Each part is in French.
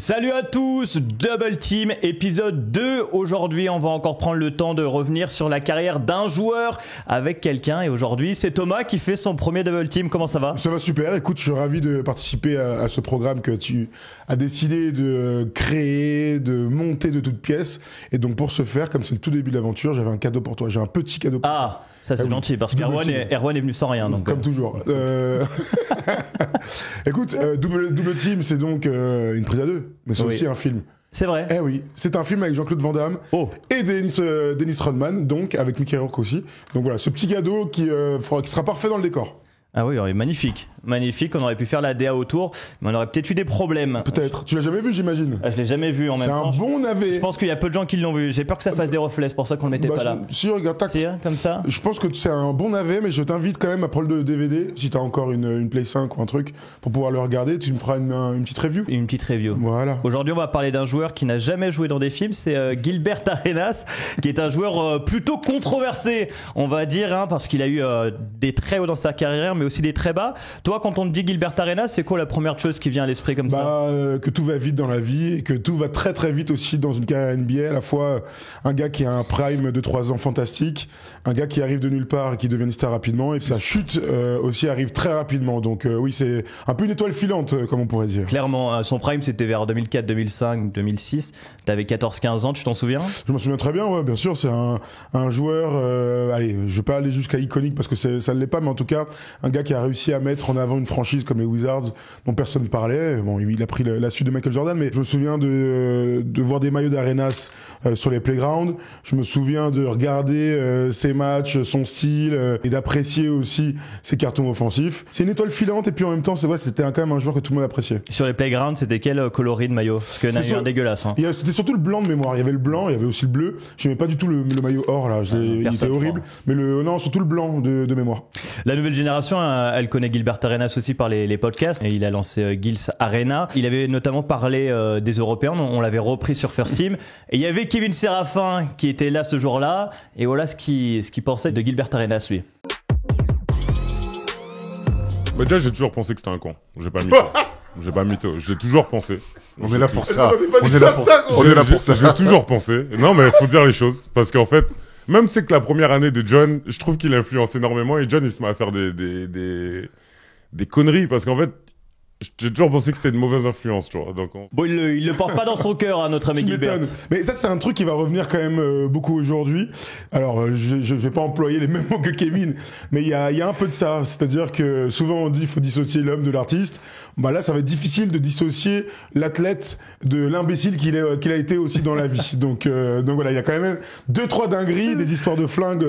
Salut à tous, Double Team, épisode 2. Aujourd'hui, on va encore prendre le temps de revenir sur la carrière d'un joueur avec quelqu'un. Et aujourd'hui, c'est Thomas qui fait son premier Double Team. Comment ça va ? Ça va super. Écoute, je suis ravi de participer à ce programme que tu as décidé de créer, de monter de toutes pièces. Et donc, pour ce faire, comme c'est le tout début de l'aventure, j'avais un cadeau pour toi. J'ai un petit cadeau pour toi. Ça c'est gentil parce qu'Erwan est venu sans rien. Donc, comme toujours. Écoute, Double Team, c'est donc une prise à deux, mais c'est aussi un film. C'est vrai. Eh oui, c'est un film avec Jean-Claude Van Damme et Dennis Rodman, donc avec Mickey Rourke aussi. Donc voilà, ce petit cadeau qui sera parfait dans le décor. Ah oui, magnifique. Magnifique, on aurait pu faire la DA autour, mais on aurait peut-être eu des problèmes. Peut-être. Tu l'as jamais vu, j'imagine. Je l'ai jamais vu en même temps. C'est un bon navet. Je pense qu'il y a peu de gens qui l'ont vu. J'ai peur que ça fasse des reflets, c'est pour ça qu'on ne mettait pas là. Si, regarde, tac. Si, comme ça. Je pense que c'est un bon navet, mais je t'invite quand même à prendre le DVD, si t'as encore une Play 5 ou un truc, pour pouvoir le regarder. Tu me feras une petite review. Une petite review. Voilà. Aujourd'hui, on va parler d'un joueur qui n'a jamais joué dans des films, c'est Gilbert Arenas, qui est un joueur plutôt controversé, on va dire, parce qu'il a eu des très hauts dans sa carrière, mais aussi des très bas. Toi, quand on te dit Gilbert Arenas, c'est quoi la première chose qui vient à l'esprit comme ça ? Que tout va vite dans la vie et que tout va très très vite aussi dans une carrière NBA. À la fois un gars qui a un prime de 3 ans fantastique, un gars qui arrive de nulle part et qui devient une star rapidement, et sa chute aussi arrive très rapidement. Donc oui, c'est un peu une étoile filante, comme on pourrait dire. Clairement, son prime c'était vers 2004, 2005, 2006. T'avais 14-15 ans, tu t'en souviens ? Je m'en souviens très bien, ouais, bien sûr. C'est un joueur, allez, je vais pas aller jusqu'à iconique parce que ça ne l'est pas, mais en tout cas, un gars qui a réussi à mettre en avant une franchise comme les Wizards dont personne ne parlait. Bon, il a pris la suite de Michael Jordan, mais je me souviens de voir des maillots d'Arenas sur les playgrounds. Je me souviens de regarder ses matchs, son style, et d'apprécier aussi ses cartons offensifs. C'est une étoile filante, et puis en même temps, c'était quand même un joueur que tout le monde appréciait. Sur les playgrounds, c'était quel coloris de maillot ? Parce qu'il y en a eu un dégueulasse. C'était surtout le blanc de mémoire. Il y avait le blanc, il y avait aussi le bleu. Je n'aimais pas du tout le maillot or, là. Il était horrible. Mais non, surtout le blanc de mémoire. La nouvelle génération, elle connaît Gilbert Arenas aussi par les podcasts. Et il a lancé Gil's Arena. Il avait notamment parlé des Européens. On l'avait repris sur First Team. Et il y avait Kevin Séraphin qui était là ce jour-là. Et voilà ce qu'il pensait de Gilbert Arenas, lui. Déjà, j'ai toujours pensé que c'était un con. J'ai pas mytho. J'ai pas mytho. J'ai toujours pensé. On est là pour ça. On est là pour ça. Je l'ai toujours pensé. Non, mais faut dire les choses. Parce qu'en fait, même c'est que la première année de John, je trouve qu'il influence énormément. Et John, il se met à faire des conneries. Parce qu'en fait, j'ai toujours pensé que c'était une mauvaise influence, tu vois. Donc Bon, il le porte pas dans son cœur, notre ami Gilbert. Mais ça, c'est un truc qui va revenir quand même beaucoup aujourd'hui. Alors, je vais pas employer les mêmes mots que Kevin, mais il y a un peu de ça. C'est-à-dire que souvent on dit qu'il faut dissocier l'homme de l'artiste. Bah là, ça va être difficile de dissocier l'athlète de l'imbécile qu'il a été aussi dans la vie. Donc voilà, il y a quand même 2-3 dingueries, des histoires de flingues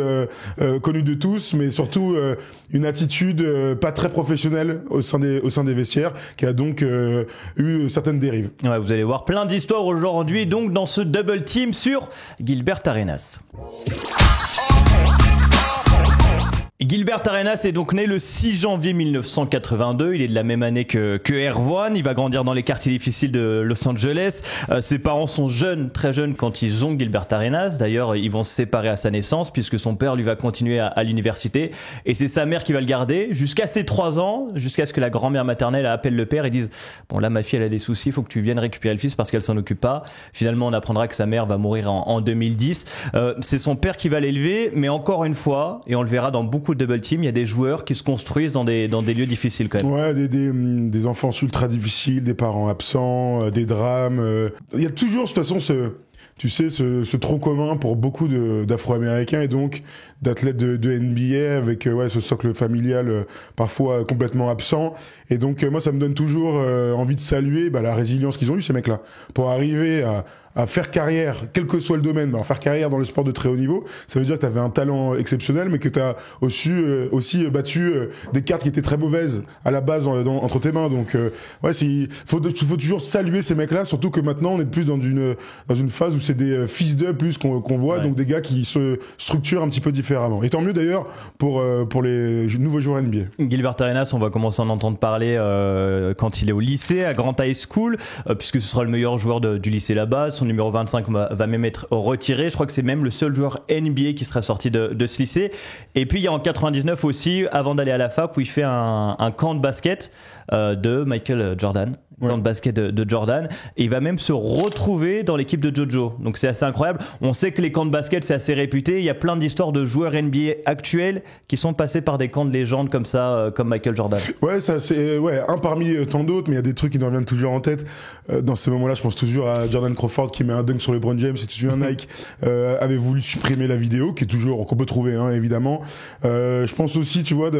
connues de tous, mais surtout une attitude pas très professionnelle au sein des vestiaires, qui a donc eu certaines dérives. Ouais, vous allez voir plein d'histoires aujourd'hui, donc dans ce Double Team sur Gilbert Arenas. Gilbert Arenas est donc né le 6 janvier 1982. Il est de la même année que Erwan. Il va grandir dans les quartiers difficiles de Los Angeles. Ses parents sont très jeunes quand ils ont Gilbert Arenas. D'ailleurs, ils vont se séparer à sa naissance puisque son père lui va continuer à l'université. Et c'est sa mère qui va le garder jusqu'à ses 3 ans, jusqu'à ce que la grand-mère maternelle appelle le père et dise « Bon là, ma fille, elle a des soucis, il faut que tu viennes récupérer le fils parce qu'elle s'en occupe pas. » Finalement, on apprendra que sa mère va mourir en 2010. C'est son père qui va l'élever, mais encore une fois, et on le verra dans beaucoup de Double Team, il y a des joueurs qui se construisent dans des lieux difficiles quand même. Ouais, des enfants ultra difficiles, des parents absents, des drames. Il y a toujours de toute façon ce tronc commun pour beaucoup d'Afro-Américains et donc d'athlètes de NBA avec ce socle familial parfois complètement absent. Et donc moi, ça me donne toujours envie de saluer la résilience qu'ils ont eu, ces mecs-là, pour arriver à faire carrière, quel que soit le domaine, mais faire carrière dans le sport de très haut niveau. Ça veut dire que tu avais un talent exceptionnel, mais que tu as aussi battu des cartes qui étaient très mauvaises à la base entre tes mains. Donc faut toujours saluer ces mecs-là, surtout que maintenant on est plus dans une phase où c'est des fils d'eux plus qu'on voit, donc des gars qui se structurent un petit peu différemment. Et tant mieux d'ailleurs pour les nouveaux joueurs NBA. Gilbert Arenas, on va commencer à en entendre parler quand il est au lycée, à Grant High School, puisque ce sera le meilleur joueur du lycée là-bas. Son numéro 25 va même être retiré. Je crois que c'est même le seul joueur NBA qui sera sorti de ce lycée. Et puis il y a en 99 aussi, avant d'aller à la fac, où il fait un camp de basket de Michael Jordan. Camp de basket de Jordan, et il va même se retrouver dans l'équipe de JoJo. Donc c'est assez incroyable. On sait que les camps de basket c'est assez réputé. Il y a plein d'histoires de joueurs NBA actuels qui sont passés par des camps de légende comme ça, comme Michael Jordan. Ouais, ça c'est un parmi tant d'autres, mais il y a des trucs qui nous reviennent toujours en tête. Dans ces moments-là, je pense toujours à Jordan Crawford qui met un dunk sur LeBron James. Et tu un Nike avait voulu supprimer la vidéo, qui est toujours qu'on peut trouver, hein, évidemment. Je pense aussi, tu vois,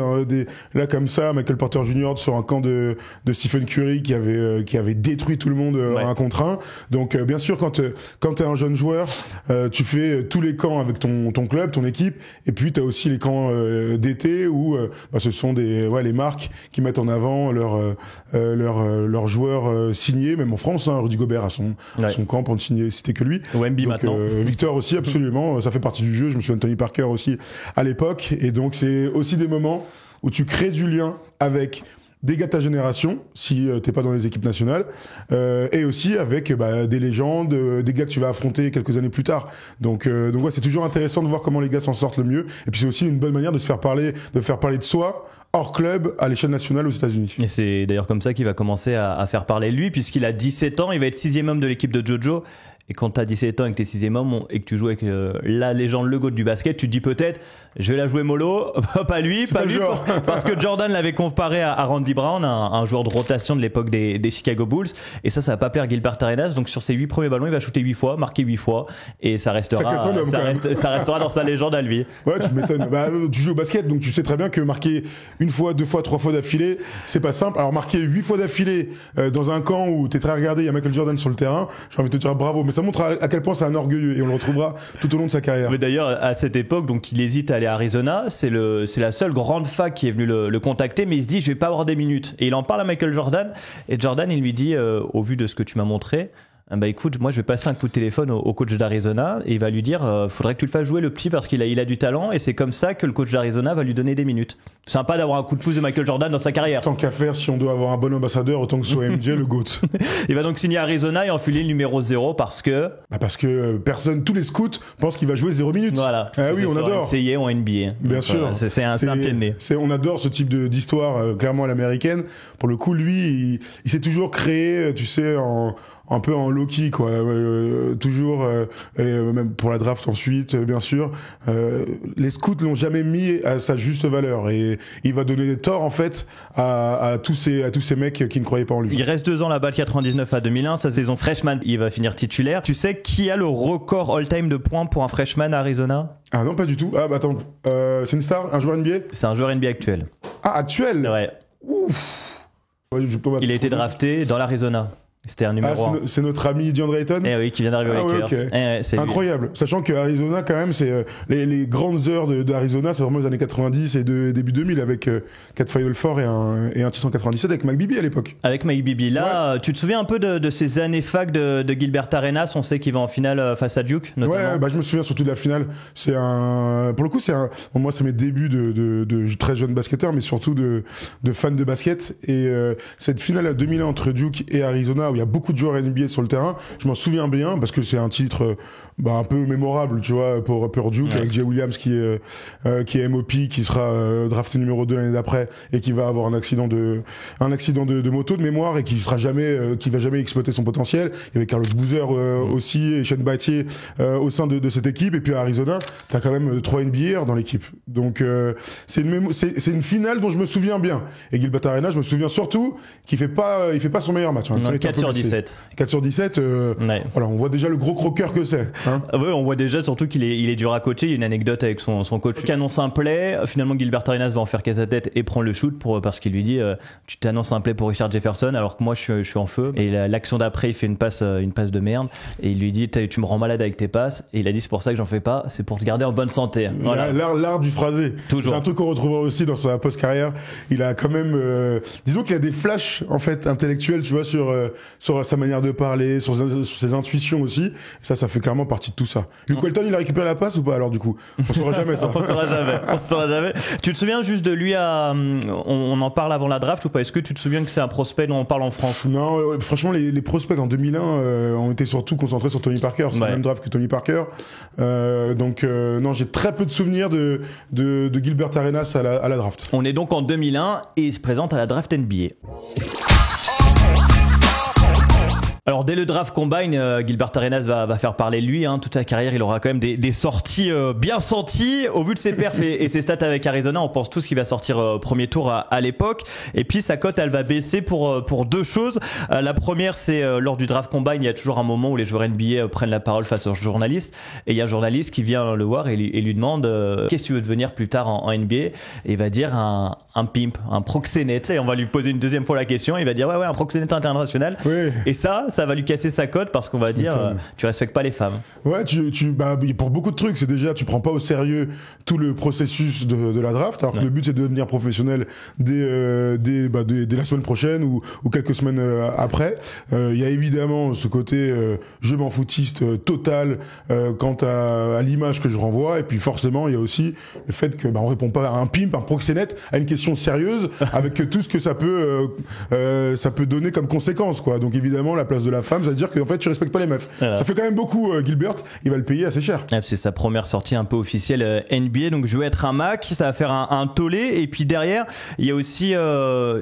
là comme ça, Michael Porter Jr. sur un camp de Stephen Curry qui avait détruit tout le monde en 1 contre 1. Donc bien sûr, quand t'es un jeune joueur, tu fais tous les camps avec ton club, ton équipe, et puis t'as aussi les camps d'été où ce sont les marques qui mettent en avant leurs joueurs signés, même en France, hein, Rudy Gobert a son camp pour ne signer, c'était que lui. Wemby maintenant. Victor aussi, absolument, ça fait partie du jeu. Je me souviens de Tony Parker aussi à l'époque, et donc c'est aussi des moments où tu crées du lien avec des gars de ta génération, si t'es pas dans les équipes nationales, et aussi avec des légendes, des gars que tu vas affronter quelques années plus tard. Donc ouais, c'est toujours intéressant de voir comment les gars s'en sortent le mieux. Et puis c'est aussi une bonne manière de faire parler de soi hors club à l'échelle nationale aux États-Unis. Et c'est d'ailleurs comme ça qu'il va commencer à faire parler de lui, puisqu'il a 17 ans, il va être 6e homme de l'équipe de JoJo. Et quand t'as 17 ans et que t'es 6e homme et que tu joues avec la légende, le GOAT du basket, tu te dis peut-être, je vais la jouer mollo, pas lui, parce que Jordan l'avait comparé à Randy Brown, un joueur de rotation de l'époque des Chicago Bulls. Et ça va plaire Gilbert Arenas. Donc sur ses 8 premiers ballons, il va shooter 8 fois, marquer 8 fois, et ça restera dans sa légende à lui. Ouais, tu m'étonnes. Tu joues au basket, donc tu sais très bien que marquer 1 fois, 2 fois, 3 fois d'affilée, c'est pas simple. Alors marquer 8 fois d'affilée dans un camp où t'es très regardé, il y a Michael Jordan sur le terrain, j'ai envie de te dire bravo. Mais ça montre à quel point c'est un orgueilleux, et on le retrouvera tout au long de sa carrière. Mais d'ailleurs, à cette époque, donc il hésite à aller à Arizona. C'est la seule grande fac qui est venue le contacter, mais il se dit je vais pas avoir des minutes. Et il en parle à Michael Jordan, et Jordan il lui dit au vu de ce que tu m'as montré, écoute, moi je vais passer un coup de téléphone au coach d'Arizona, et il va lui dire faudrait que tu le fasses jouer le petit, parce qu'il a du talent, et c'est comme ça que le coach d'Arizona va lui donner des minutes. Sympa d'avoir un coup de pouce de Michael Jordan dans sa carrière. Tant qu'à faire, si on doit avoir un bon ambassadeur, autant que ce soit MJ le GOAT. Il va donc signer à Arizona et enfiler le numéro 0 parce que tous les scouts pensent qu'il va jouer 0 minutes. Voilà. Ah oui, on adore. Essayé en NBA. Bien sûr. C'est un pied de nez. On adore ce type d'histoire, clairement à l'américaine. Pour le coup, lui, il s'est toujours créé, tu sais, un peu en low-key, quoi. Toujours, même pour la draft ensuite, bien sûr. Les scouts l'ont jamais mis à sa juste valeur, et il va donner tort, en fait, à tous ces mecs qui ne croyaient pas en lui. Il reste 2 ans là-bas, de 99 à 2001. Sa saison freshman, il va finir titulaire. Tu sais qui a le record all-time de points pour un freshman à Arizona? Ah non, pas du tout. Ah bah attends, c'est une star, un joueur NBA? C'est un joueur NBA actuel. Ah, actuel? Ouais. Ouf. Il a été drafté dans l'Arizona. C'était un numéro 1. C'est notre ami Dion Drayton. Eh oui, qui vient d'arriver aux Lakers. Okay. C'est incroyable. Lui. Sachant que Arizona, quand même, c'est les grandes heures d'Arizona, c'est vraiment les années 90 et début 2000 avec Cat Final Four et un titre en 97 avec Mike Bibby à l'époque. Avec Mike Bibby. Là, tu te souviens un peu de ces années fac de Gilbert Arenas? On sait qu'il va en finale face à Duke, notamment. Ouais, je me souviens surtout de la finale. Pour le coup, moi, c'est mes débuts de très jeune basketteur, mais surtout de fan de basket. Et cette finale à 2001 entre Duke et Arizona, où il y a beaucoup de joueurs NBA sur le terrain, je m'en souviens bien parce que c'est un titre un peu mémorable, tu vois, pour Duke, avec Jay Williams qui est MOP, qui sera drafté numéro 2 l'année d'après, et qui va avoir un accident de moto de mémoire, et qui va jamais exploiter son potentiel. Il y avait Carlos Boozer aussi, et Shane Battier au sein de cette équipe. Et puis à Arizona, t'as quand même 3 NBA dans l'équipe. Donc c'est une finale dont je me souviens bien. Et Gilbert Arenas, je me souviens surtout qu'il fait pas son meilleur match. 4 sur 17. 4 sur 17, voilà, on voit déjà le gros croqueur que c'est. Hein. Oui, on voit déjà surtout qu'il est dur à coacher. Il y a une anecdote avec son coach qui annonce un play. Finalement, Gilbert Arenas va en faire qu'à sa tête et prend le shoot parce qu'il lui dit tu t'annonces un play pour Richard Jefferson alors que moi je suis en feu. Et l'action d'après, il fait une passe de merde. Et il lui dit tu me rends malade avec tes passes. Et il a dit c'est pour ça que j'en fais pas, c'est pour te garder en bonne santé. Voilà. L'art du phrasé. Toujours. C'est un truc qu'on retrouvera aussi dans sa post-carrière. Il a quand même, disons qu'il a des flashs en fait intellectuels, tu vois, sur sur sa manière de parler, sur ses intuitions aussi. Ça fait clairement partie de tout ça. Luke Walton, il a récupéré la passe ou pas alors du coup? On saura jamais ça. On saura jamais. Tu te souviens juste de lui on en parle avant la draft ou pas? Est-ce que tu te souviens que c'est un prospect dont on parle en France? Non, franchement, les prospects en 2001 ont été surtout concentrés sur Tony Parker, sur le même draft que Tony Parker. Non, j'ai très peu de souvenirs de Gilbert Arenas à la draft. On est donc en 2001 et il se présente à la draft NBA. Alors dès le draft combine, Gilbert Arenas va faire parler de lui. Toute sa carrière, il aura quand même des sorties bien senties. Au vu de ses perfs et ses stats avec Arizona, on pense tous qu'il va sortir premier tour à l'époque. Et puis sa cote, elle va baisser pour deux choses. La première, c'est lors du draft combine, il y a toujours un moment où les joueurs NBA prennent la parole face aux journalistes. Et il y a un journaliste qui vient le voir et lui demande qu'est-ce que tu veux devenir plus tard en NBA. Et il va dire un pimp, un proxénète. Et on va lui poser une deuxième fois la question. Il va dire ouais, un proxénète international. Oui. Et ça va lui casser sa cote parce qu'on va dire tu respectes pas les femmes. Ouais, pour beaucoup de trucs, c'est déjà tu prends pas au sérieux tout le processus de la draft, alors que le but c'est de devenir professionnel dès la semaine prochaine ou quelques semaines après. Il y a évidemment ce côté je m'en foutiste total quant à l'image que je renvoie, et puis forcément il y a aussi le fait que on répond pas à un pimp, un proxénète, à une question sérieuse avec tout ce que ça peut donner comme conséquence, quoi. Donc évidemment la place de la femme, ça veut dire que en fait tu respectes pas les meufs. Voilà. Ça fait quand même beaucoup. Gilbert, il va le payer assez cher. C'est sa première sortie un peu officielle NBA, donc je vais être un Mac, ça va faire un tollé, et puis derrière il y a aussi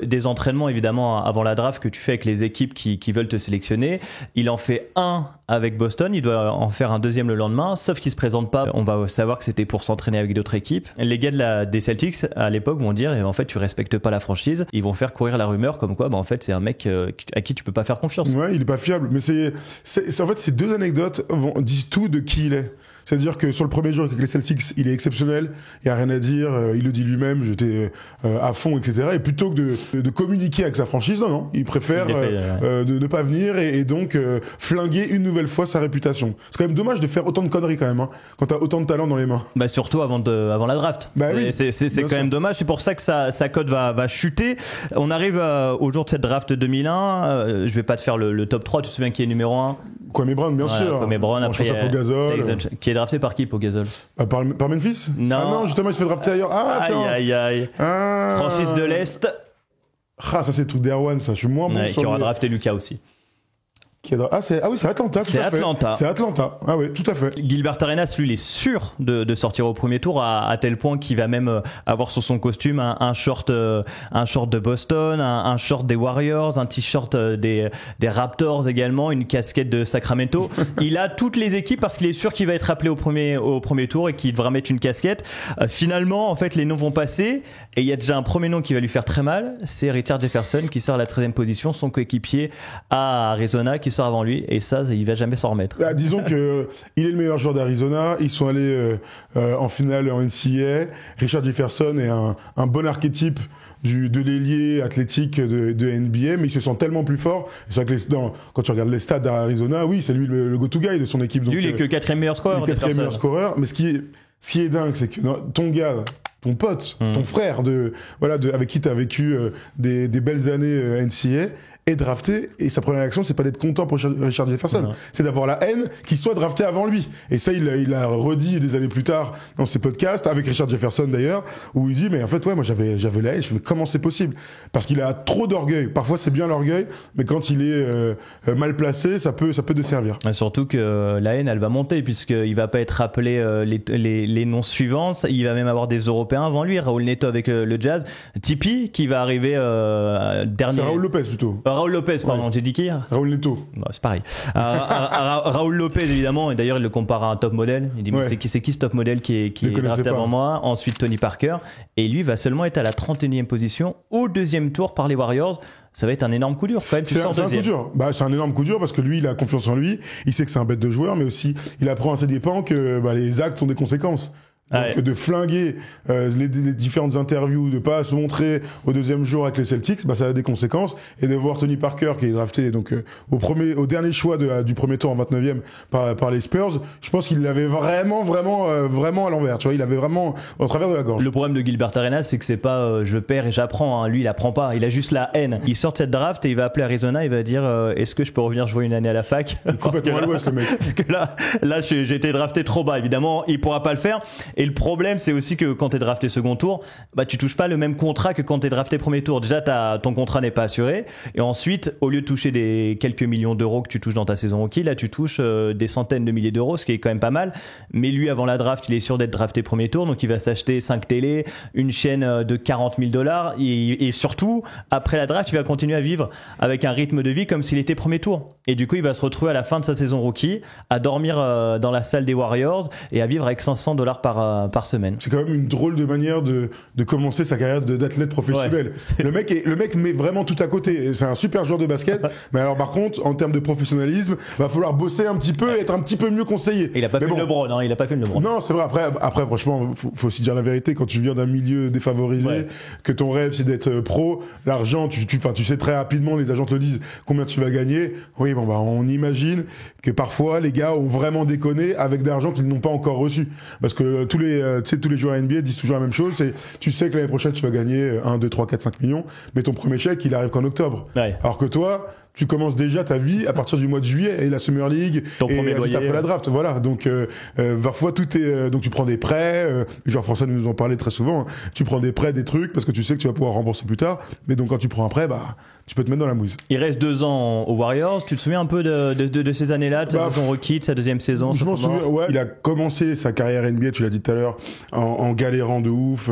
des entraînements évidemment avant la draft que tu fais avec les équipes qui veulent te sélectionner. Il en fait un avec Boston, il doit en faire un deuxième le lendemain, sauf qu'il se présente pas. On va savoir que c'était pour s'entraîner avec d'autres équipes. Les gars des Celtics à l'époque vont dire en fait tu respectes pas la franchise. Ils vont faire courir la rumeur comme quoi en fait c'est un mec à qui tu peux pas faire confiance. Ouais, il est pas fiable, mais c'est en fait ces deux anecdotes disent tout de qui il est. C'est-à-dire que sur le premier jour avec les Celtics, il est exceptionnel, il y a rien à dire, il le dit lui-même, j'étais à fond, etc. Et plutôt que de communiquer avec sa franchise, non, il préfère de ne pas venir et donc flinguer une nouvelle fois sa réputation. C'est quand même dommage de faire autant de conneries quand même, quand t'as autant de talent dans les mains. Surtout avant la draft. Oui, c'est quand même dommage. C'est pour ça que sa cote va chuter. On arrive au jour de cette draft 2001. Je vais pas te faire le top 3. Tu te souviens qui est numéro 1? Kwame Brown, bien sûr. Kwame Brown, après Pau Gasol. Qui est drafté par qui, Pau Gasol? Par Memphis? Non. Ah non, justement, il se fait drafter ailleurs. Ah, tiens. Aïe. Franchise de l'Est. Ça c'est le truc d'Erwan, ça. Je suis moins bon sur qui aura drafté Lucas aussi. C'est Atlanta, tout à fait. C'est Atlanta. Ah oui, tout à fait. Gilbert Arenas, lui, il est sûr de sortir au premier tour à tel point qu'il va même avoir sur son costume un short de Boston, un short des Warriors, un t-shirt des Raptors également, une casquette de Sacramento. Il a toutes les équipes parce qu'il est sûr qu'il va être appelé au premier tour et qu'il devra mettre une casquette. Finalement, en fait, les noms vont passer et il y a déjà un premier nom qui va lui faire très mal. C'est Richard Jefferson qui sort à la 13e position, son coéquipier à Arizona qui sort avant lui, et ça il va jamais s'en remettre. Disons que il est le meilleur joueur d'Arizona, ils sont allés en finale en NCAA. Richard Jefferson est un bon archétype de l'ailier athlétique de NBA, mais il se sent tellement plus fort. C'est vrai que quand tu regardes les stats d'Arizona, oui, c'est lui le go-to guy de son équipe. Donc, lui, il est que 4e meilleur scoreur. Mais ce qui est dingue, c'est que ton gars, ton pote, ton frère avec qui tu as vécu des belles années NCAA, est drafté, et sa première réaction c'est pas d'être content pour Richard Jefferson, c'est d'avoir la haine qu'il soit drafté avant lui. Et ça il a redit des années plus tard dans ses podcasts avec Richard Jefferson d'ailleurs, où il dit mais en fait moi j'avais la haine. Je fais mais comment c'est possible? Parce qu'il a trop d'orgueil. Parfois c'est bien l'orgueil, mais quand il est mal placé, ça peut desservir. Surtout que la haine elle va monter puisqu'il va pas être rappelé les noms suivants. Il va même avoir des Européens avant lui. Raúl Neto avec le Jazz, Tipeee qui va arriver dernier. C'est Raúl Lopez plutôt. Raúl Lopez, pardon, j'ai dit qui? Raúl Neto. C'est pareil. Raúl Lopez, évidemment, et d'ailleurs, il le compare à un top modèle. Il dit, mais c'est qui ce top modèle qui est drafté avant moi? Ensuite, Tony Parker. Et lui va seulement être à la 31e position au deuxième tour par les Warriors. Ça va être un énorme coup dur, quand même. C'est un coup dur. C'est un énorme coup dur parce que lui, il a confiance en lui. Il sait que c'est un bête de joueur, mais aussi, il apprend à ses dépens que les actes ont des conséquences. Donc, de flinguer les différentes interviews, de pas se montrer au deuxième jour avec les Celtics, ça a des conséquences. Et de voir Tony Parker qui est drafté donc au dernier choix du premier tour en 29e par les Spurs, je pense qu'il l'avait vraiment à l'envers. Tu vois, il avait vraiment au travers de la gorge. Le problème de Gilbert Arenas, c'est que c'est pas je perds et j'apprends. Lui, il apprend pas. Il a juste la haine. Il sort de cette draft et il va appeler Arizona. Il va dire est-ce que je peux revenir jouer une année à la fac? Complètement à l'ouest, le mec. Parce que là, j'ai été drafté trop bas. Évidemment, il pourra pas le faire. Et le problème, c'est aussi que quand t'es drafté second tour, tu touches pas le même contrat que quand t'es drafté premier tour. Déjà, ton contrat n'est pas assuré. Et ensuite, au lieu de toucher des quelques millions d'euros que tu touches dans ta saison rookie, là, tu touches des centaines de milliers d'euros, ce qui est quand même pas mal. Mais lui, avant la draft, il est sûr d'être drafté premier tour. Donc, il va s'acheter 5 télés, une chaîne de $40,000. Et surtout, après la draft, il va continuer à vivre avec un rythme de vie comme s'il était premier tour. Et du coup, il va se retrouver à la fin de sa saison rookie à dormir dans la salle des Warriors et à vivre avec $500 par semaine. C'est quand même une drôle de manière de commencer sa carrière d'athlète professionnel. Ouais, le mec met vraiment tout à côté. C'est un super joueur de basket, mais alors par contre, en termes de professionnalisme, va falloir bosser un petit peu et être un petit peu mieux conseillé. Et il a pas fait le LeBron, hein, il a pas fait le LeBron. Non, c'est vrai. Après, franchement, faut aussi dire la vérité. Quand tu viens d'un milieu défavorisé, que ton rêve c'est d'être pro, l'argent, tu sais très rapidement, les agents te le disent, combien tu vas gagner. Oui, on imagine que parfois les gars ont vraiment déconné avec d'argent qu'ils n'ont pas encore reçu. Parce que tous les joueurs NBA disent toujours la même chose, c'est tu sais que l'année prochaine tu vas gagner 1, 2, 3, 4, 5 millions, mais ton premier chèque il arrive qu'en octobre. Ouais. Alors que toi, tu commences déjà ta vie à partir du mois de juillet et la Summer League et juste après la draft. Voilà. Donc parfois tout est donc tu prends des prêts, Jean-François nous en parlait très souvent, hein. Tu prends des prêts, des trucs parce que tu sais que tu vas pouvoir rembourser plus tard, mais donc quand tu prends un prêt, tu peux te mettre dans la mouise. Il reste 2 ans aux Warriors. Tu te souviens un peu de ces années-là, de sa saison rookie, de sa deuxième saison? Je m'en souviens. Ouais, il a commencé sa carrière NBA, tu l'as dit tout à l'heure, en galérant de ouf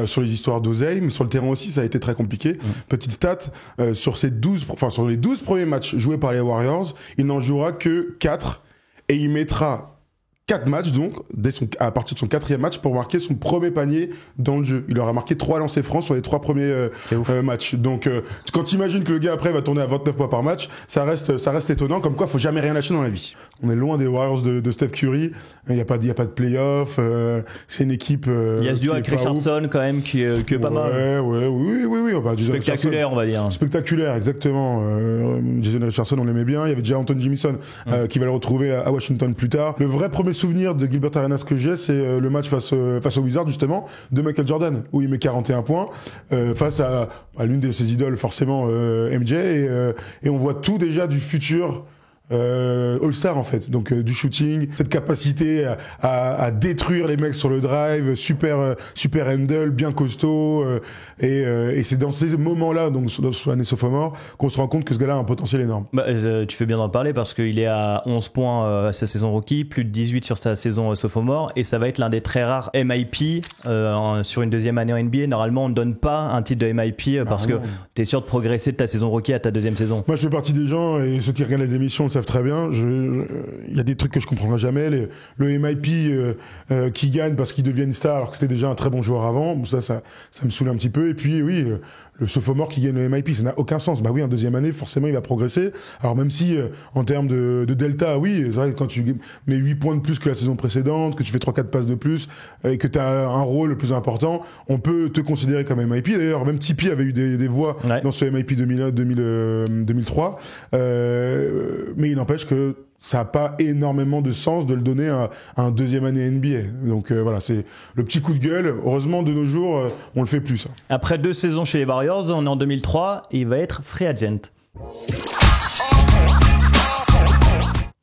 sur les histoires d'oseille, mais sur le terrain aussi, ça a été très compliqué. Petite stat, sur les 12 premiers matchs joués par les Warriors, il n'en jouera que 4 et il mettra 4 matchs donc à partir de son 4e match pour marquer son premier panier dans le jeu. Il aura marqué 3 lancers francs sur les 3 premiers matchs. Donc quand tu imagines que le gars après va tourner à 29 points par match, ça reste étonnant, comme quoi faut jamais rien lâcher dans la vie. On est loin des Warriors de Steph Curry, il y a pas de play-off, c'est une équipe il y a ce duo avec Richardson quand même qui est pas mal. Oui, spectaculaire, on va dire. Spectaculaire, exactement. Jason Richardson, on l'aimait bien, il y avait déjà Anton Jimison qui va le retrouver à Washington plus tard. Le vrai premier souvenir de Gilbert Arenas que j'ai, c'est le match face aux Wizards justement de Michael Jordan où il met 41 points face à l'une de ses idoles forcément MJ et on voit tout déjà du futur All-Star en fait, donc du shooting, cette capacité à détruire les mecs sur le drive, super handle, bien costaud, et c'est dans ces moments-là, donc sur l'année sophomore, qu'on se rend compte que ce gars-là a un potentiel énorme. Tu fais bien d'en parler parce qu'il est à 11 points à sa saison rookie, plus de 18 sur sa saison sophomore, et ça va être l'un des très rares MIP sur une deuxième année en NBA. Normalement, on ne donne pas un titre de MIP parce que t'es sûr de progresser de ta saison rookie à ta deuxième saison. Moi, je fais partie des gens, et ceux qui regardent les émissions le savent très bien, il y a des trucs que je comprendrai jamais, le MIP qui gagne parce qu'il devient une star alors que c'était déjà un très bon joueur avant, ça me saoule un petit peu. Et puis oui, le sophomore qui gagne le MIP, ça n'a aucun sens. En deuxième année, forcément, il va progresser. Alors même si, en termes de delta, oui, c'est vrai que quand tu mets 8 points de plus que la saison précédente, que tu fais 3-4 passes de plus, et que tu as un rôle plus important, on peut te considérer comme MIP. D'ailleurs, même Tipeee avait eu des voix dans ce MIP 2003. Mais il n'empêche que ça n'a pas énormément de sens de le donner à un deuxième année NBA. Donc voilà, c'est le petit coup de gueule. Heureusement, de nos jours, on le fait plus. Ça. Après 2 saisons chez les Warriors, on est en 2003 et il va être free agent.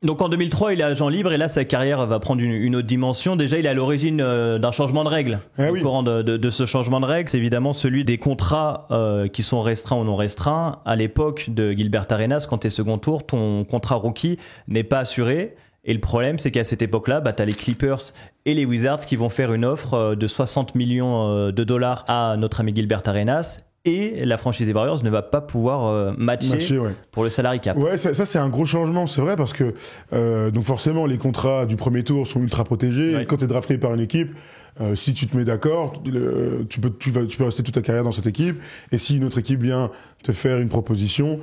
Donc en 2003, il est agent libre et là, sa carrière va prendre une autre dimension. Déjà, il est à l'origine d'un changement de règles. Au courant de ce changement de règles, c'est évidemment celui des contrats qui sont restreints ou non restreints. À l'époque de Gilbert Arenas, quand t'es second tour, ton contrat rookie n'est pas assuré. Et le problème, c'est qu'à cette époque-là, t'as les Clippers et les Wizards qui vont faire une offre de 60 millions de dollars à notre ami Gilbert Arenas. Et la franchise des Warriors ne va pas pouvoir matcher pour le salary cap. Ouais, ça c'est un gros changement, c'est vrai, parce que donc forcément les contrats du premier tour sont ultra protégés. Ouais. Et quand tu es drafté par une équipe, si tu te mets d'accord, tu peux rester toute ta carrière dans cette équipe. Et si une autre équipe vient te faire une proposition,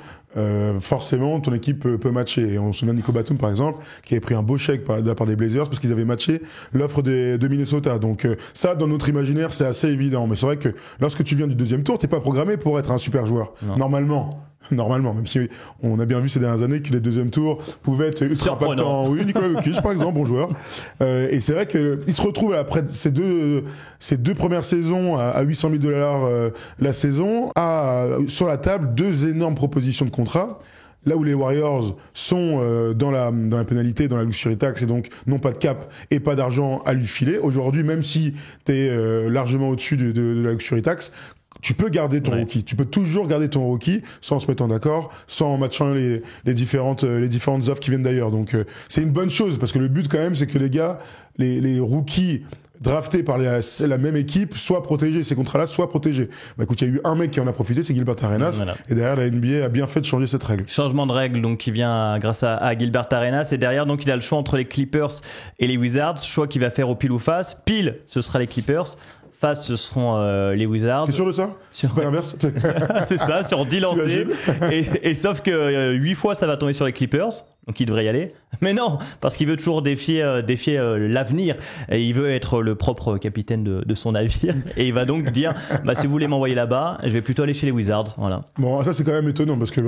forcément ton équipe peut matcher. Et on se souvient de Nico Batum par exemple, qui avait pris un beau chèque de la part des Blazers parce qu'ils avaient matché l'offre de Minnesota. Donc ça, dans notre imaginaire, c'est assez évident. Mais c'est vrai que lorsque tu viens du deuxième tour, t'es pas programmé pour être un super joueur. Normalement, même si on a bien vu ces dernières années que les deuxièmes tours pouvaient être ultra impactants. Oui, Nicolas Jokic, par exemple, bon joueur. Et c'est vrai qu'il se retrouve après ces deux premières saisons à $800 000 la saison, sur la table 2 énormes propositions de contrat. Là où les Warriors sont dans la pénalité, dans la luxury tax, et donc n'ont pas de cap et pas d'argent à lui filer. Aujourd'hui, même si t'es largement au-dessus de la luxury tax, tu peux garder ton rookie. Tu peux toujours garder ton rookie sans se mettre d'accord, sans matchant les différentes offres qui viennent d'ailleurs. Donc c'est une bonne chose parce que le but quand même, c'est que les gars, les rookies draftés par la même équipe soient protégés, ces contrats-là soient protégés. Bah écoute, il y a eu un mec qui en a profité, c'est Gilbert Arenas, voilà. Et derrière la NBA a bien fait de changer cette règle. Changement de règle donc qui vient grâce à Gilbert Arenas, et derrière donc il a le choix entre les Clippers et les Wizards, choix qu'il va faire au pile ou face. Pile, ce sera les Clippers. Face, ce seront les Wizards. T'es sûr de ça? C'est pas l'inverse? C'est ça, sur 10 lancés. Et sauf que 8 fois, ça va tomber sur les Clippers. Donc il devrait y aller. Mais non, parce qu'il veut toujours défier l'avenir. Et il veut être le propre capitaine de son navire. Et il va donc dire, si vous voulez m'envoyer là-bas, je vais plutôt aller chez les Wizards. Voilà. Bon, ça c'est quand même étonnant parce que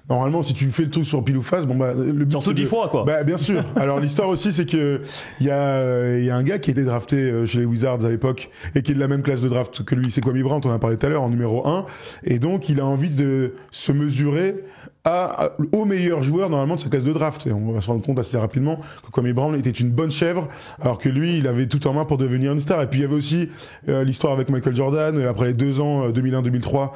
normalement, si tu fais le truc sur pile ou face, le but surtout 10 fois, quoi. Bien sûr. Alors l'histoire aussi, c'est que il y a un gars qui a été drafté chez les Wizards à l'époque et qui est de la même classe de draft que lui. C'est Kwame Brown, on en a parlé tout à l'heure, en numéro 1. Et donc, il a envie de se mesurer au meilleur joueur normalement de sa classe de draft. Et on va se rendre compte assez rapidement que Kwame Brown était une bonne chèvre, alors que lui, il avait tout en main pour devenir une star. Et puis il y avait aussi l'histoire avec Michael Jordan. Après les 2 ans 2001-2003,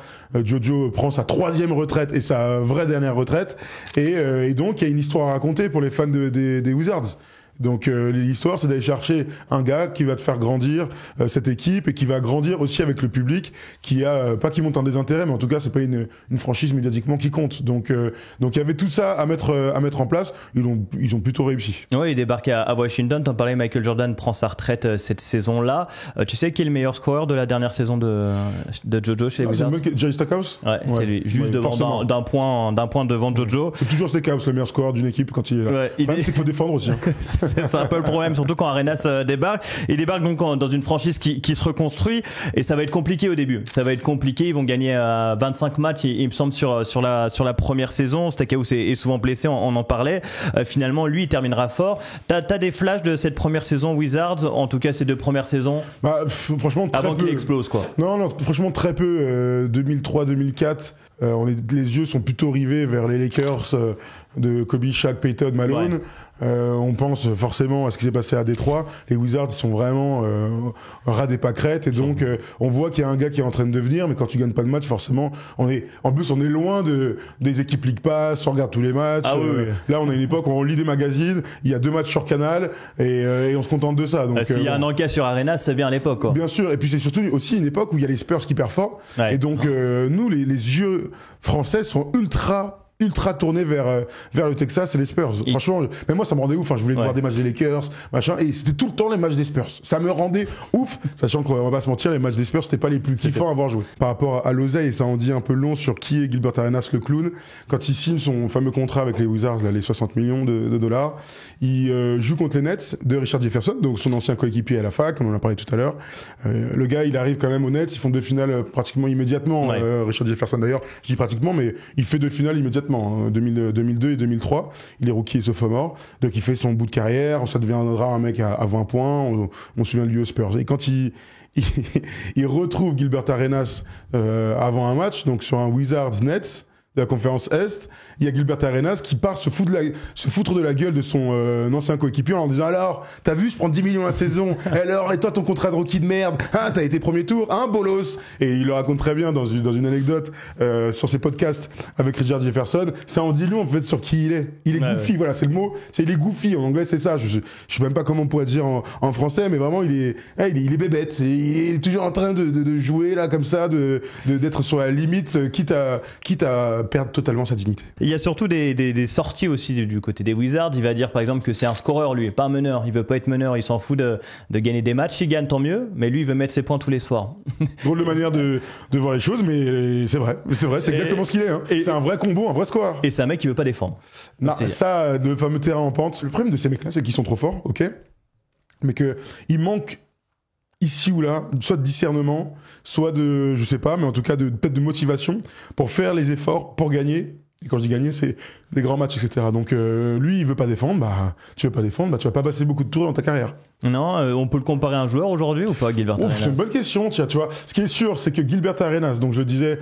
Jojo prend sa 3e retraite et sa vraie dernière retraite. Et donc il y a une histoire à raconter pour les fans des Wizards. Donc l'histoire, c'est d'aller chercher un gars qui va te faire grandir cette équipe et qui va grandir aussi avec le public, qui a pas qui monte un désintérêt, mais en tout cas c'est pas une franchise médiatiquement qui compte. Donc il y avait tout ça à mettre en place. Ils ont plutôt réussi. Oui, il débarque à Washington. T'en parlais, Michael Jordan prend sa retraite cette saison-là. Tu sais qui est le meilleur scoreur de la dernière saison de Jojo chez les Wizards? C'est Jerry Stackhouse. Ouais, c'est lui, juste devant d'un point devant Jojo. C'est toujours Stackhouse le meilleur scoreur d'une équipe quand il est là. Ouais, c'est qu'il faut défendre aussi. Hein. C'est un peu le problème, surtout quand Arenas débarque. Il débarque donc dans une franchise qui se reconstruit, et ça va être compliqué au début. Ça va être compliqué. Ils vont gagner 25 matchs, il me semble, sur la première saison. Stackhouse est souvent blessé, on en parlait. Finalement, lui, il terminera fort. T'as des flashs de cette première saison Wizards, en tout cas ces 2 premières saisons? Franchement, très avant peu. Qu'il explose, quoi. Non, franchement très peu. 2003-2004. Les yeux sont plutôt rivés vers les Lakers de Kobe, Shaq, Peyton, Malone. Ouais. On pense forcément à ce qui s'est passé à Détroit. Les Wizards, ils sont vraiment ras des pâquerettes, et donc on voit qu'il y a un gars qui est en train de devenir, mais quand tu gagnes pas de match, forcément, on est loin des équipes League Pass, on regarde tous les matchs. Ah oui. Là, on a une époque où on lit des magazines, il y a 2 matchs sur Canal, et on se contente de ça. Donc s'il y a un encas sur Arenas, c'est bien à l'époque, quoi. Bien sûr, et puis c'est surtout aussi une époque où il y a les Spurs qui performent, ouais. Et donc nous, les yeux français sont ultra tourné vers le Texas et les Spurs. Franchement, même moi ça me rendait ouf. Je voulais voir des matchs des Lakers, machin, et c'était tout le temps les matchs des Spurs. Ça me rendait ouf, sachant qu'on va pas se mentir, les matchs des Spurs c'était pas les plus kiffants à avoir joué. Par rapport à l'oseille, ça en dit un peu long sur qui est Gilbert Arenas le clown. Quand il signe son fameux contrat avec les Wizards, là, les 60 millions de dollars, il joue contre les Nets de Richard Jefferson, donc son ancien coéquipier à la fac, comme on en a parlé tout à l'heure. Le gars, il arrive quand même aux Nets, ils font 2 finales pratiquement immédiatement. Ouais. Richard Jefferson d'ailleurs, je dis pratiquement, mais il fait 2 finales immédiatement. 2002 et 2003, il est rookie et sophomore, donc il fait son bout de carrière, ça deviendra un mec à 20 points, on se souvient de lui aux Spurs. Et quand il retrouve Gilbert Arenas avant un match, donc sur un Wizards Nets de la conférence Est, il y a Gilbert Arenas qui part se foutre de la gueule de son ancien coéquipier en disant: alors, t'as vu, je prends 10 millions la saison, alors, et toi ton contrat de rookie de merde, hein, t'as été premier tour, hein, bolos. Et il le raconte très bien dans une anecdote sur ses podcasts avec Richard Jefferson. Ça en dit long en fait sur qui il est. Il est goofy, voilà, c'est le mot, il est goofy en anglais, c'est ça. Je sais même pas comment on pourrait dire en français, mais vraiment il est bébête, il est toujours en train de jouer là comme ça, d'être sur la limite, quitte à perdre totalement sa dignité. Il y a surtout des sorties aussi du côté des Wizards. Il va dire par exemple que c'est un scoreur, lui, et pas un meneur. Il veut pas être meneur, il s'en fout de gagner des matchs. Il gagne, tant mieux, mais lui, il veut mettre ses points tous les soirs. Drôle de manière de voir les choses, mais c'est vrai, c'est exactement ce qu'il est. Hein. C'est un vrai combo, un vrai scoreur. Et c'est un mec qui veut pas défendre. Non, ça, le fameux terrain en pente. Le problème de ces mecs-là, c'est qu'ils sont trop forts, ok, mais qu'il manque ici ou là, soit de discernement, soit de, je sais pas, mais en tout cas peut-être de motivation pour faire les efforts pour gagner. Et quand je dis gagner, c'est des grands matchs, etc. Donc lui, il veut pas défendre, tu veux pas défendre, tu vas pas passer beaucoup de tours dans ta carrière. Non, on peut le comparer à un joueur aujourd'hui ou pas, Gilbert Arenas? C'est une bonne question, tu vois. Ce qui est sûr, c'est que Gilbert Arenas, donc je le disais,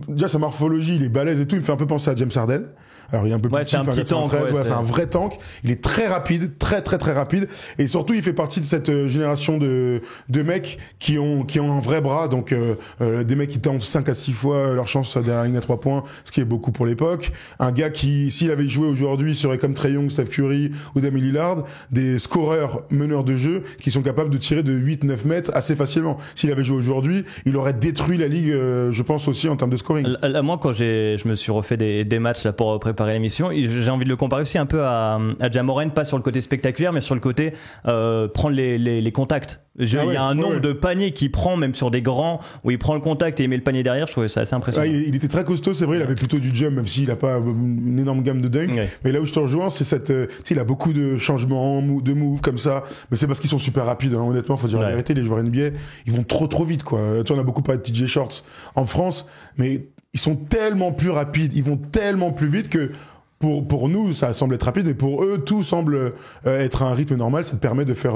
déjà sa morphologie, il est balèze et tout, il me fait un peu penser à James Harden. Alors il est un peu plus petit, c'est un petit tank, c'est un vrai tank. Il est très rapide, très rapide, et surtout il fait partie de cette génération de mecs qui ont un vrai bras. Donc des mecs qui tentent 5 à 6 fois leur chance derrière la ligne à 3 points, ce qui est beaucoup pour l'époque. Un gars qui, s'il avait joué aujourd'hui, serait comme Trae Young, Steph Curry ou Damian Lillard, des scoreurs meneurs de jeu qui sont capables de tirer de 8-9 mètres assez facilement. S'il avait joué aujourd'hui, il aurait détruit la ligue, je pense aussi en termes de scoring. Moi, quand je me suis refait des matchs là pour préparer l'émission, j'ai envie de le comparer aussi un peu à Ja Morant, pas sur le côté spectaculaire, mais sur le côté prendre les contacts. Il y a un nombre de paniers qu'il prend, même sur des grands, où il prend le contact et il met le panier derrière. Je trouvais ça assez impressionnant. Il était très costaud, c'est vrai. Il avait plutôt du jump, même s'il a pas une énorme gamme de dunk. Mais là où je te rejoins, c'est il a beaucoup de changements, de moves comme ça. Mais c'est parce qu'ils sont super rapides. Hein. Honnêtement, faut dire la vérité. Les joueurs NBA, ils vont trop vite, quoi. Tu vois, on a beaucoup parlé de TJ Shorts en France, mais ils sont tellement plus rapides, ils vont tellement plus vite que pour nous, ça semble être rapide, et pour eux, tout semble être un rythme normal. Ça te permet de faire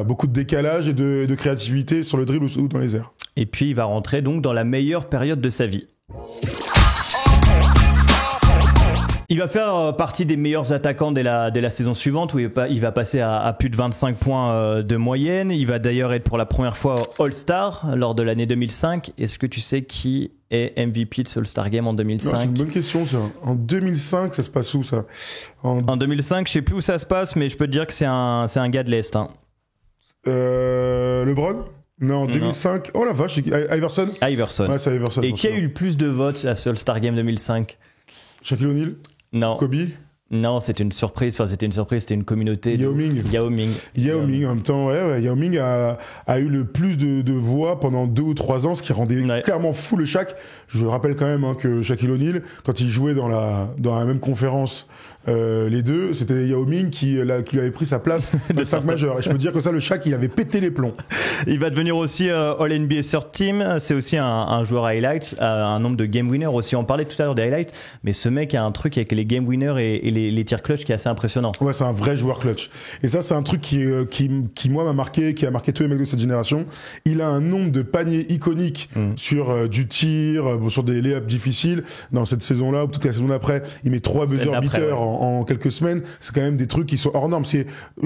beaucoup de décalage et de créativité sur le dribble ou dans les airs. Et puis, il va rentrer donc dans la meilleure période de sa vie. Il va faire partie des meilleurs attaquants dès la saison suivante, où il va passer à plus de 25 points de moyenne. Il va d'ailleurs être pour la première fois All-Star lors de l'année 2005. Est-ce que tu sais qui est MVP de ce All-Star Game en 2005? C'est une bonne question, ça. En 2005, ça se passe où, ça? En 2005, je sais plus où ça se passe, mais je peux te dire que c'est un gars de l'Est. Hein. LeBron? Non, en 2005. Oh la vache, Iverson? Iverson. Ouais, c'est Iverson. Et qui a eu le plus de votes à ce All-Star Game 2005? Shaquille O'Neal? Non. Kobe? Non, c'était une surprise. Enfin, c'était une communauté. Yao Ming, en même temps, Yao Ming a eu le plus de voix pendant 2 ou 3 ans, ce qui rendait clairement fou le Shaq. Je rappelle quand même que Shaquille O'Neal, quand il jouait dans la même conférence, les deux, c'était Yao Ming qui lui avait pris sa place dans le 5 majeur. Et je peux dire que ça, le Shaq, il avait pété les plombs. Il va devenir aussi All NBA Third Team. C'est aussi un joueur highlights, un nombre de game winners aussi. On parlait tout à l'heure des highlights, mais ce mec a un truc avec les game winners et les tirs clutch qui est assez impressionnant. Ouais, c'est un vrai joueur clutch. Et ça, c'est un truc qui moi m'a marqué, qui a marqué tous les mecs de cette génération. Il a un nombre de paniers iconiques sur du tir, sur des lay-ups difficiles. Dans cette saison-là, ou peut-être la saison d'après, il met 3 buzzer beaters en quelques semaines. C'est quand même des trucs qui sont hors normes. C'est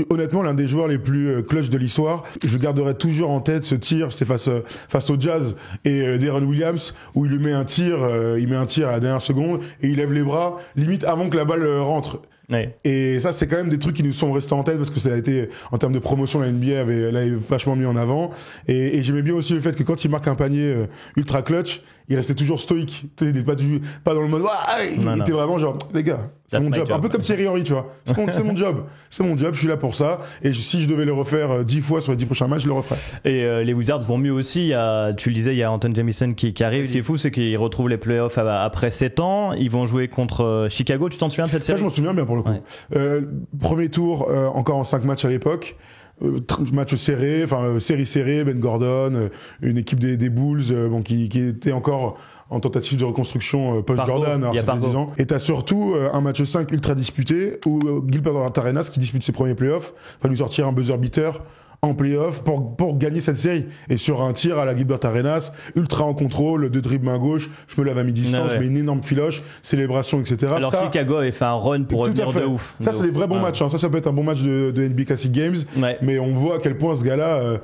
honnêtement l'un des joueurs les plus clutch de l'histoire. Je garderai toujours en tête ce tir, c'est face au Jazz et Deron Williams, où il lui met un tir, à la dernière seconde et il lève les bras limite avant que la balle rentre. Ouais. Et ça, c'est quand même des trucs qui nous sont restés en tête parce que ça a été, en termes de promotion, la NBA l'avait vachement mis en avant. Et j'aimais bien aussi le fait que quand il marque un panier ultra clutch, il restait toujours stoïque. Tu sais, il était pas dans le mode, il était vraiment genre, les gars, c'est mon job. Un peu comme Thierry Henry, tu vois. C'est mon job. C'est mon job, je suis là pour ça. Et si je devais le refaire 10 fois sur les 10 prochains matchs, je le referais. Et les Wizards vont mieux aussi. Tu le disais, il y a Anton Jamison qui arrive. Ce qui est fou, c'est qu'ils retrouvent les playoffs après 7 ans. Ils vont jouer contre Chicago. Tu t'en souviens de cette série? Ça, je m'en souviens bien pour le coup. Ouais. Premier tour, encore en 5 matchs à l'époque. Match serré, série serrée, Ben Gordon, une équipe des Bulls qui était encore en tentative de reconstruction post-Jordan, alors ça fait 10 ans. Et t'as surtout un match 5 ultra disputé où Gilbert Arenas, qui dispute ses premiers playoffs, va lui sortir un buzzer beater en playoff pour gagner cette série. Et sur un tir à la Gilbert Arenas, ultra en contrôle, de dribble main gauche, je me lève à mi-distance, je mets une énorme filoche, célébration, etc. Alors Chicago avait fait un run pour revenir de ouf. Ça, c'est des vrais bons matchs. Ça peut être un bon match de NBA Classic Games. Ouais. Mais on voit à quel point ce gars-là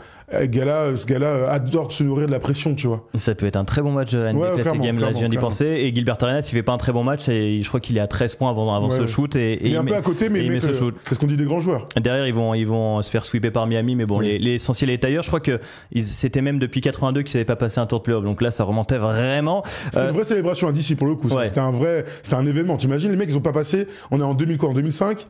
adore se nourrir de la pression, tu vois. Ça peut être un très bon match de NBA Classic Games, là, je viens d'y penser. Et Gilbert Arenas, il fait pas un très bon match et je crois qu'il est à 13 points avant ce shoot. Et il est un peu à côté, mais c'est ce qu'on dit des grands joueurs. Derrière, ils vont se faire sweeper par Miami, mais bon, l'essentiel est ailleurs. Je crois que c'était même depuis 82 qu'ils n'avaient pas passé un tour de play-off. Donc là, ça remontait vraiment. C'était une vraie célébration à DC pour le coup. Ouais. C'était un événement. T'imagines, les mecs, ils ont pas passé, on est en 2005?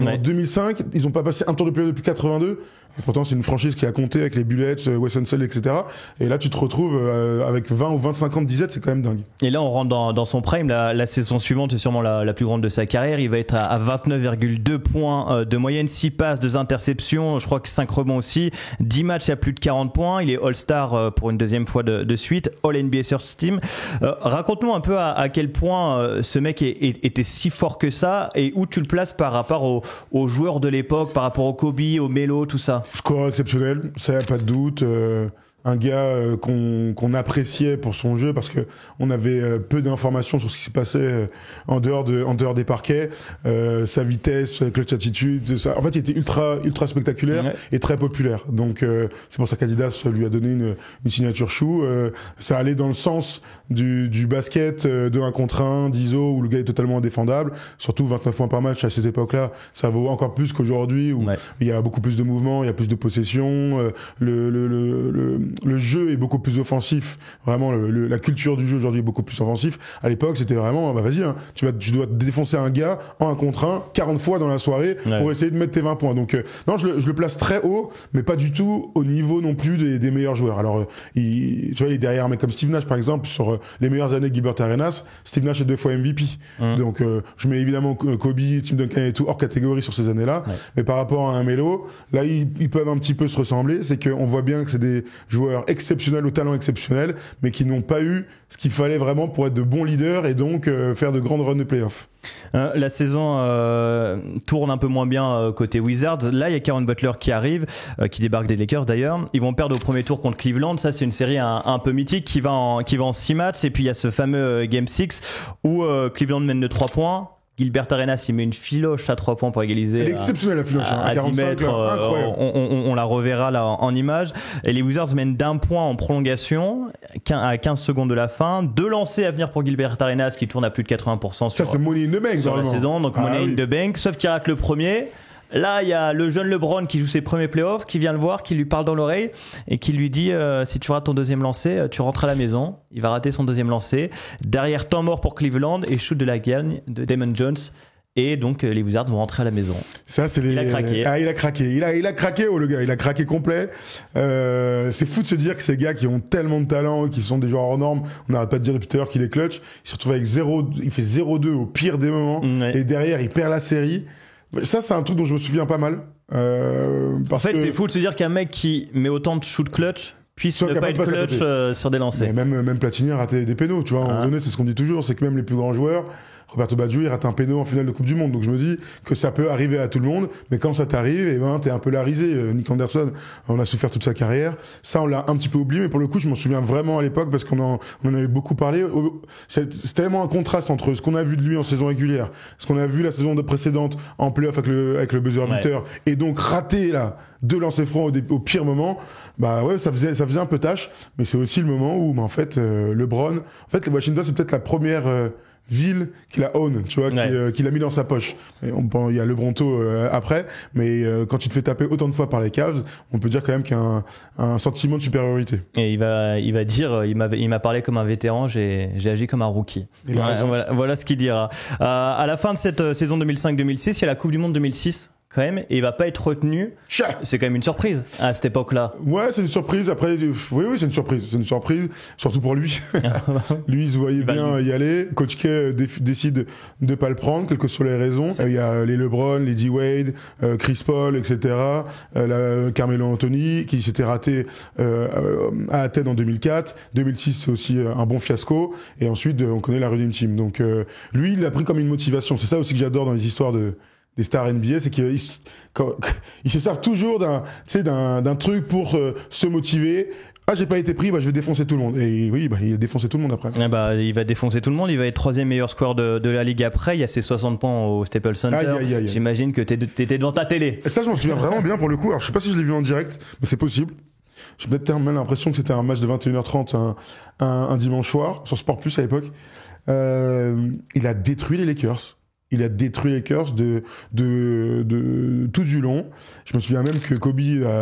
En 2005, ils ont pas passé un tour de play-off depuis 82. Et pourtant, c'est une franchise qui a compté avec les Bullets, Wes Unseld, etc. Et là, tu te retrouves avec 20 ou 25 ans de disette, c'est quand même dingue. Et là, on rentre dans son prime. La saison suivante, c'est sûrement la plus grande de sa carrière. Il va être à 29,2 points de moyenne, 6 passes, 2 interceptions, je crois que 5 rebonds aussi, 10 matchs à plus de 40 points. Il est All-Star pour une deuxième fois de suite, All-NBA First Team. Raconte-nous un peu à quel point ce mec était si fort que ça et où tu le places par rapport aux joueurs de l'époque, par rapport au Kobe, au Melo, tout ça. Scoreur exceptionnel, ça y a pas de doute. Un gars qu'on appréciait pour son jeu parce que on avait peu d'informations sur ce qui se passait en dehors des parquets, sa vitesse, sa clutch attitude, ça. En fait, il était ultra spectaculaire et très populaire. Donc c'est pour ça qu'Adidas lui a donné une signature chou. Ça allait dans le sens du basket de 1 contre 1 d'ISO où le gars est totalement indéfendable. Surtout 29 points par match à cette époque-là, ça vaut encore plus qu'aujourd'hui où il y a beaucoup plus de mouvements, il y a plus de possession, le jeu est beaucoup plus offensif. Vraiment, la culture du jeu aujourd'hui est beaucoup plus offensif. À l'époque, c'était vraiment, vas-y, hein, tu dois défoncer un gars en 1 contre 1, 40 fois dans la soirée pour essayer de mettre tes 20 points. Donc, non, je le place très haut, mais pas du tout au niveau non plus des meilleurs joueurs. Alors, tu vois, il est derrière un mec comme Steve Nash, par exemple, sur les meilleures années de Gilbert Arenas. Steve Nash est 2 fois MVP. Donc, je mets évidemment Kobe, Tim Duncan et tout hors catégorie sur ces années-là. Mais par rapport à un Melo, là, ils peuvent un petit peu se ressembler. C'est qu'on voit bien que c'est des joueurs exceptionnels au talent exceptionnel, mais qui n'ont pas eu ce qu'il fallait vraiment pour être de bons leaders et donc faire de grandes runs de playoffs. La saison tourne un peu moins bien côté Wizards. Là, il y a Caron Butler qui arrive, qui débarque des Lakers d'ailleurs. Ils vont perdre au premier tour contre Cleveland. Ça, c'est une série un peu mythique qui va en 6 matchs. Et puis, il y a ce fameux Game 6 où Cleveland mène de 3 points. Gilbert Arenas, il met une filoche à 3 points pour égaliser. Elle est exceptionnelle, la filoche, à 10 mètres. On la reverra là en image. Et les Wizards mènent d'1 point en prolongation, à 15 secondes de la fin. 2 lancers à venir pour Gilbert Arenas qui tourne à plus de 80% c'est Money in the Bank, sur la saison. Donc Money in the Bank, sauf qu'il rate le premier. Là, il y a le jeune LeBron qui joue ses premiers playoffs, qui vient le voir, qui lui parle dans l'oreille et qui lui dit si tu rates ton deuxième lancer, tu rentres à la maison. Il va rater son deuxième lancer. Derrière, temps mort pour Cleveland et shoot de la gagne de Damon Jones. Et donc, les Wizards vont rentrer à la maison. Ça, c'est il a craqué. Ah, il a craqué. Il a craqué, le gars. Il a craqué complet. C'est fou de se dire que ces gars qui ont tellement de talent, qui sont des joueurs hors normes, on n'arrête pas de dire depuis tout à l'heure qu'il est clutch. Il se retrouve avec il fait 0-2 au pire des moments. Et derrière, il perd la série. Ça, c'est un truc dont je me souviens pas mal. En fait, c'est fou de se dire qu'un mec qui met autant de shoot clutch puisse ne pas être clutch sur des lancers. Mais même Platini a raté des pénaux, tu vois. À un moment donné, c'est ce qu'on dit toujours, c'est que même les plus grands joueurs, Roberto Baggio, il rate un péno en finale de Coupe du Monde. Donc je me dis que ça peut arriver à tout le monde, mais quand ça t'arrive, t'es un peu la risée. Nick Anderson, on a souffert toute sa carrière. Ça, on l'a un petit peu oublié, mais pour le coup, je m'en souviens vraiment à l'époque parce qu'on en avait beaucoup parlé. C'est tellement un contraste entre ce qu'on a vu de lui en saison régulière, ce qu'on a vu la saison précédente en play-off avec le buzzer beater, et donc raté là 2 lancers francs au pire moment. Bah ouais, ça faisait un peu tâche, mais c'est aussi le moment où, en fait, LeBron, Washington, c'est peut-être la première ville qu'il a own, tu vois, qu'il a mis dans sa poche. Et il y a LeBronto après, mais quand tu te fais taper autant de fois par les Cavs, on peut dire quand même qu'il y a un sentiment de supériorité. Et il va dire, il m'a parlé comme un vétéran, j'ai agi comme un rookie. Voilà ce qu'il dira. À la fin de cette saison 2005-2006, il y a la Coupe du Monde 2006. Quand même, et il va pas être retenu. C'est quand même une surprise à cette époque-là. Ouais, c'est une surprise. Après, oui, c'est une surprise. C'est une surprise, surtout pour lui. Lui, il se voyait bien y aller. Coach K décide de pas le prendre, quelles que soient les raisons. Il y a les LeBron, les D-Wade, Chris Paul, etc. Carmelo Anthony, qui s'était raté à Athènes en 2004. 2006, c'est aussi un bon fiasco. Et ensuite, on connaît la Redeem Team. Donc, lui, il l'a pris comme une motivation. C'est ça aussi que j'adore dans les histoires des stars NBA, c'est qu'ils se servent toujours d'un truc pour se motiver. Ah, j'ai pas été pris, je vais défoncer tout le monde. Et oui, il a défoncé tout le monde après. Il va défoncer tout le monde, il va être 3e meilleur score de la ligue après. Il y a ses 60 points au Staples Center. Aïe. J'imagine que t'étais devant ta télé. Et ça, je m'en souviens vraiment bien pour le coup. Alors, je sais pas si je l'ai vu en direct, mais c'est possible. J'ai peut-être même l'impression que c'était un match de 21h30 un dimanche soir, sur Sport Plus à l'époque. Il a détruit les Lakers. il a détruit les Lakers de tout du long. Je me souviens même que Kobe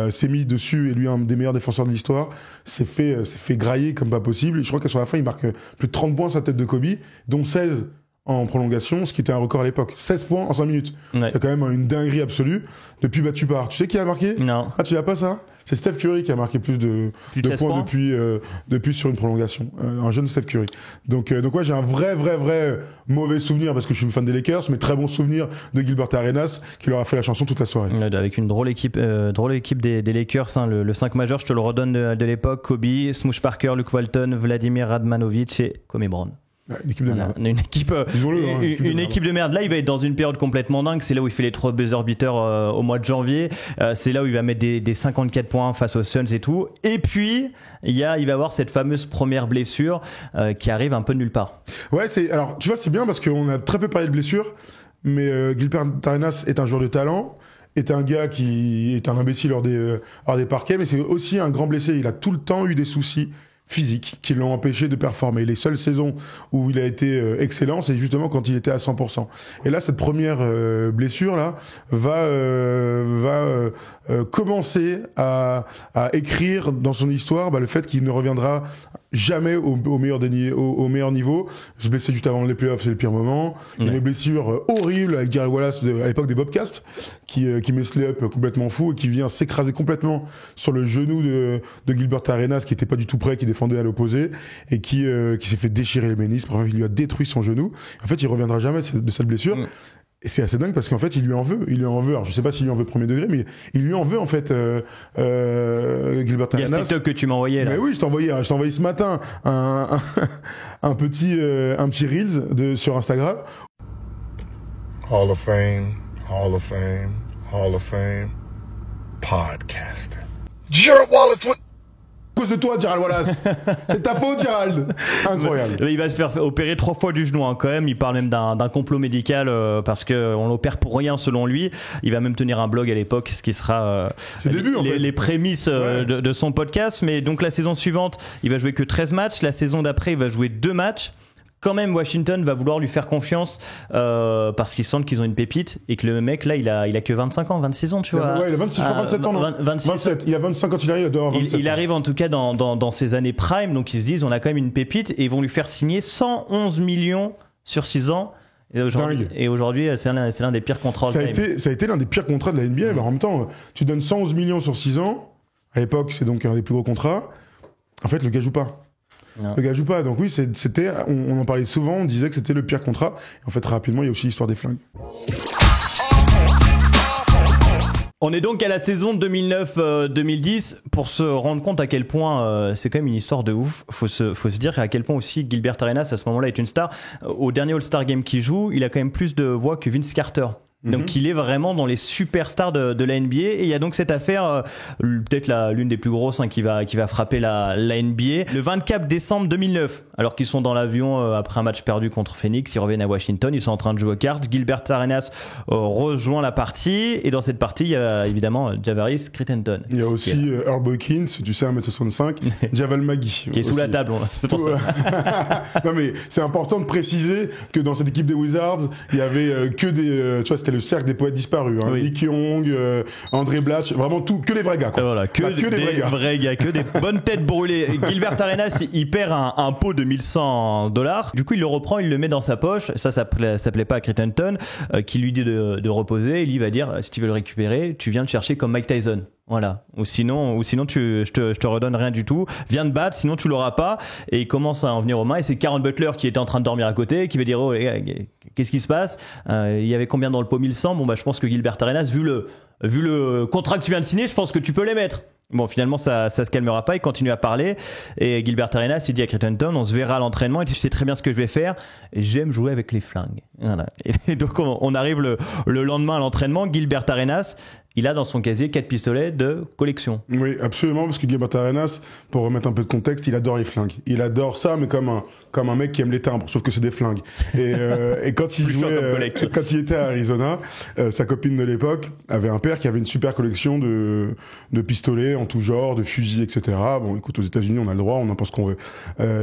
s'est mis dessus, et lui, un des meilleurs défenseurs de l'histoire, s'est fait grailler comme pas possible. Et je crois qu'à sur la fin, il marque plus de 30 points sur la tête de Kobe, dont 16 en prolongation, ce qui était un record à l'époque. 16 points en 5 minutes. Ouais. C'est quand même une dinguerie absolue. Depuis battu par. Tu sais qui a marqué? Non. Ah, tu l'as pas ça? C'est Steph Curry qui a marqué plus de points depuis sur une prolongation. Un jeune Steph Curry. Donc ouais, j'ai un vrai mauvais souvenir parce que je suis fan des Lakers, mais très bon souvenir de Gilbert Arenas qui leur a fait la chanson toute la soirée. Avec une drôle équipe des Lakers, hein, le 5 majeur, je te le redonne de l'époque: Kobe, Smoosh Parker, Luke Walton, Vladimir Radmanovic et Kobe Bryant. Ouais, une équipe de merde. Une équipe de merde. Là, il va être dans une période complètement dingue. C'est là où il fait les 3 buzzer beaters au mois de janvier. C'est là où il va mettre des 54 points face aux Suns et tout. Et puis, il va avoir cette fameuse première blessure qui arrive un peu de nulle part. Ouais, alors, tu vois, c'est bien parce qu'on a très peu parlé de blessures, mais Gilbert Arenas est un joueur de talent, est un gars qui est un imbécile hors des parquets, mais c'est aussi un grand blessé. Il a tout le temps eu des soucis physiques qui l'ont empêché de performer. Les seules saisons où il a été excellent, c'est justement quand il était à 100%. Et là, cette première blessure là va commencer à écrire dans son histoire le fait qu'il ne reviendra jamais au meilleur niveau. Se blesser juste avant les playoffs, c'est le pire moment. Ouais. Une blessure horrible avec Jerry Wallace à l'époque des Bobcats qui met Slay-up complètement fou et qui vient s'écraser complètement sur le genou de Gilbert Arenas qui était pas du tout prêt, qui défendait à l'opposé et qui s'est fait déchirer le ménisque. Bref, il lui a détruit son genou. En fait, il reviendra jamais de cette blessure. Et c'est assez dingue parce qu'en fait, il lui en veut. Alors, je sais pas s'il lui en veut premier degré, mais il lui en veut, en fait, Gilbert Arenas. Il y a ce TikTok que tu m'as envoyé, là. Mais oui, je t'ai envoyé ce matin un petit Reels sur Instagram. Hall of Fame, Hall of Fame, Hall of Fame, podcaster. Gerald Wallace went... À cause de toi, Gerald Wallace. C'est ta faute, Gerald. Incroyable. Il va se faire opérer 3 fois du genou, hein, quand même. Il parle même d'un complot médical parce que on l'opère pour rien, selon lui. Il va même tenir un blog à l'époque, ce qui sera les prémices de son podcast. Mais donc la saison suivante, il va jouer que 13 matchs. La saison d'après, il va jouer 2 matchs. Quand même, Washington va vouloir lui faire confiance parce qu'ils sentent qu'ils ont une pépite et que le mec là, il a que 25 ans, 26 ans, tu vois. Ouais, il a 26, 27 ans, non 27. Il a 25 quand il arrive, il doit avoir 27. Il arrive en tout cas dans ses années prime, donc ils se disent on a quand même une pépite et ils vont lui faire signer 111 millions sur 6 ans. Et aujourd'hui, c'est l'un des pires contrats. Ça a été l'un des pires contrats de la NBA. Alors en même temps, tu donnes 111 millions sur 6 ans. À l'époque, c'est donc un des plus gros contrats. En fait, le gars joue pas. Non. Le gars joue pas, donc oui, on en parlait souvent, on disait que c'était le pire contrat. En fait, rapidement, il y a aussi l'histoire des flingues. On est donc à la saison 2009-2010 pour se rendre compte à quel point c'est quand même une histoire de ouf. Faut se dire à quel point aussi Gilbert Arenas à ce moment-là est une star. Au dernier All-Star Game qu'il joue, il a quand même plus de voix que Vince Carter. Donc il est vraiment dans les superstars de la NBA et il y a donc cette affaire peut-être l'une des plus grosses qui va frapper la NBA le 24 décembre 2009 alors qu'ils sont dans l'avion après un match perdu contre Phoenix, ils reviennent à Washington, ils sont en train de jouer aux cartes. Gilbert Arenas rejoint la partie et dans cette partie il y a évidemment Javaris Crittenton. Il y a aussi Earl Boykins, tu sais 1m65, Javal Magui qui est sous la table, c'est pour ça. Non mais c'est important de préciser que dans cette équipe des Wizards il y avait que des tu vois c'était le cercle des poètes disparus, hein. Nick Young, André Blatch, vraiment que les vrais gars, quoi. Voilà, que des vrais gars, que des bonnes têtes brûlées. Gilbert Arenas, il perd un pot de $1,100. Du coup, il le reprend, il le met dans sa poche. Ça plaît pas à Crittenton, qui lui dit de reposer. Il va dire, si tu veux le récupérer, tu viens le chercher comme Mike Tyson. Voilà. Ou sinon je te redonne rien du tout. Viens te battre, sinon tu l'auras pas. Et il commence à en venir aux mains. Et c'est Caron Butler qui était en train de dormir à côté, qui va dire, oh les gars, qu'est-ce qui se passe? Il y avait combien dans le pot? 1100. Bon, je pense que Gilbert Arenas, vu le contrat que tu viens de signer, je pense que tu peux les mettre. Bon, finalement, ça se calmera pas. Il continue à parler. Et Gilbert Arenas, il dit à Crittenton, on se verra à l'entraînement. Et tu sais très bien ce que je vais faire. J'aime jouer avec les flingues. Voilà. Et donc, on arrive le lendemain à l'entraînement. Gilbert Arenas, il a dans son casier 4 pistolets de collection. Oui, absolument, parce que Gilbert Arenas, pour remettre un peu de contexte, il adore les flingues. Il adore ça, mais comme un mec qui aime les timbres, sauf que c'est des flingues. Et quand il jouait, quand il était à Arizona, sa copine de l'époque avait un père qui avait une super collection de pistolets en tout genre, de fusils, etc. Bon, écoute, aux États-Unis, on a le droit, on en pense qu'on veut.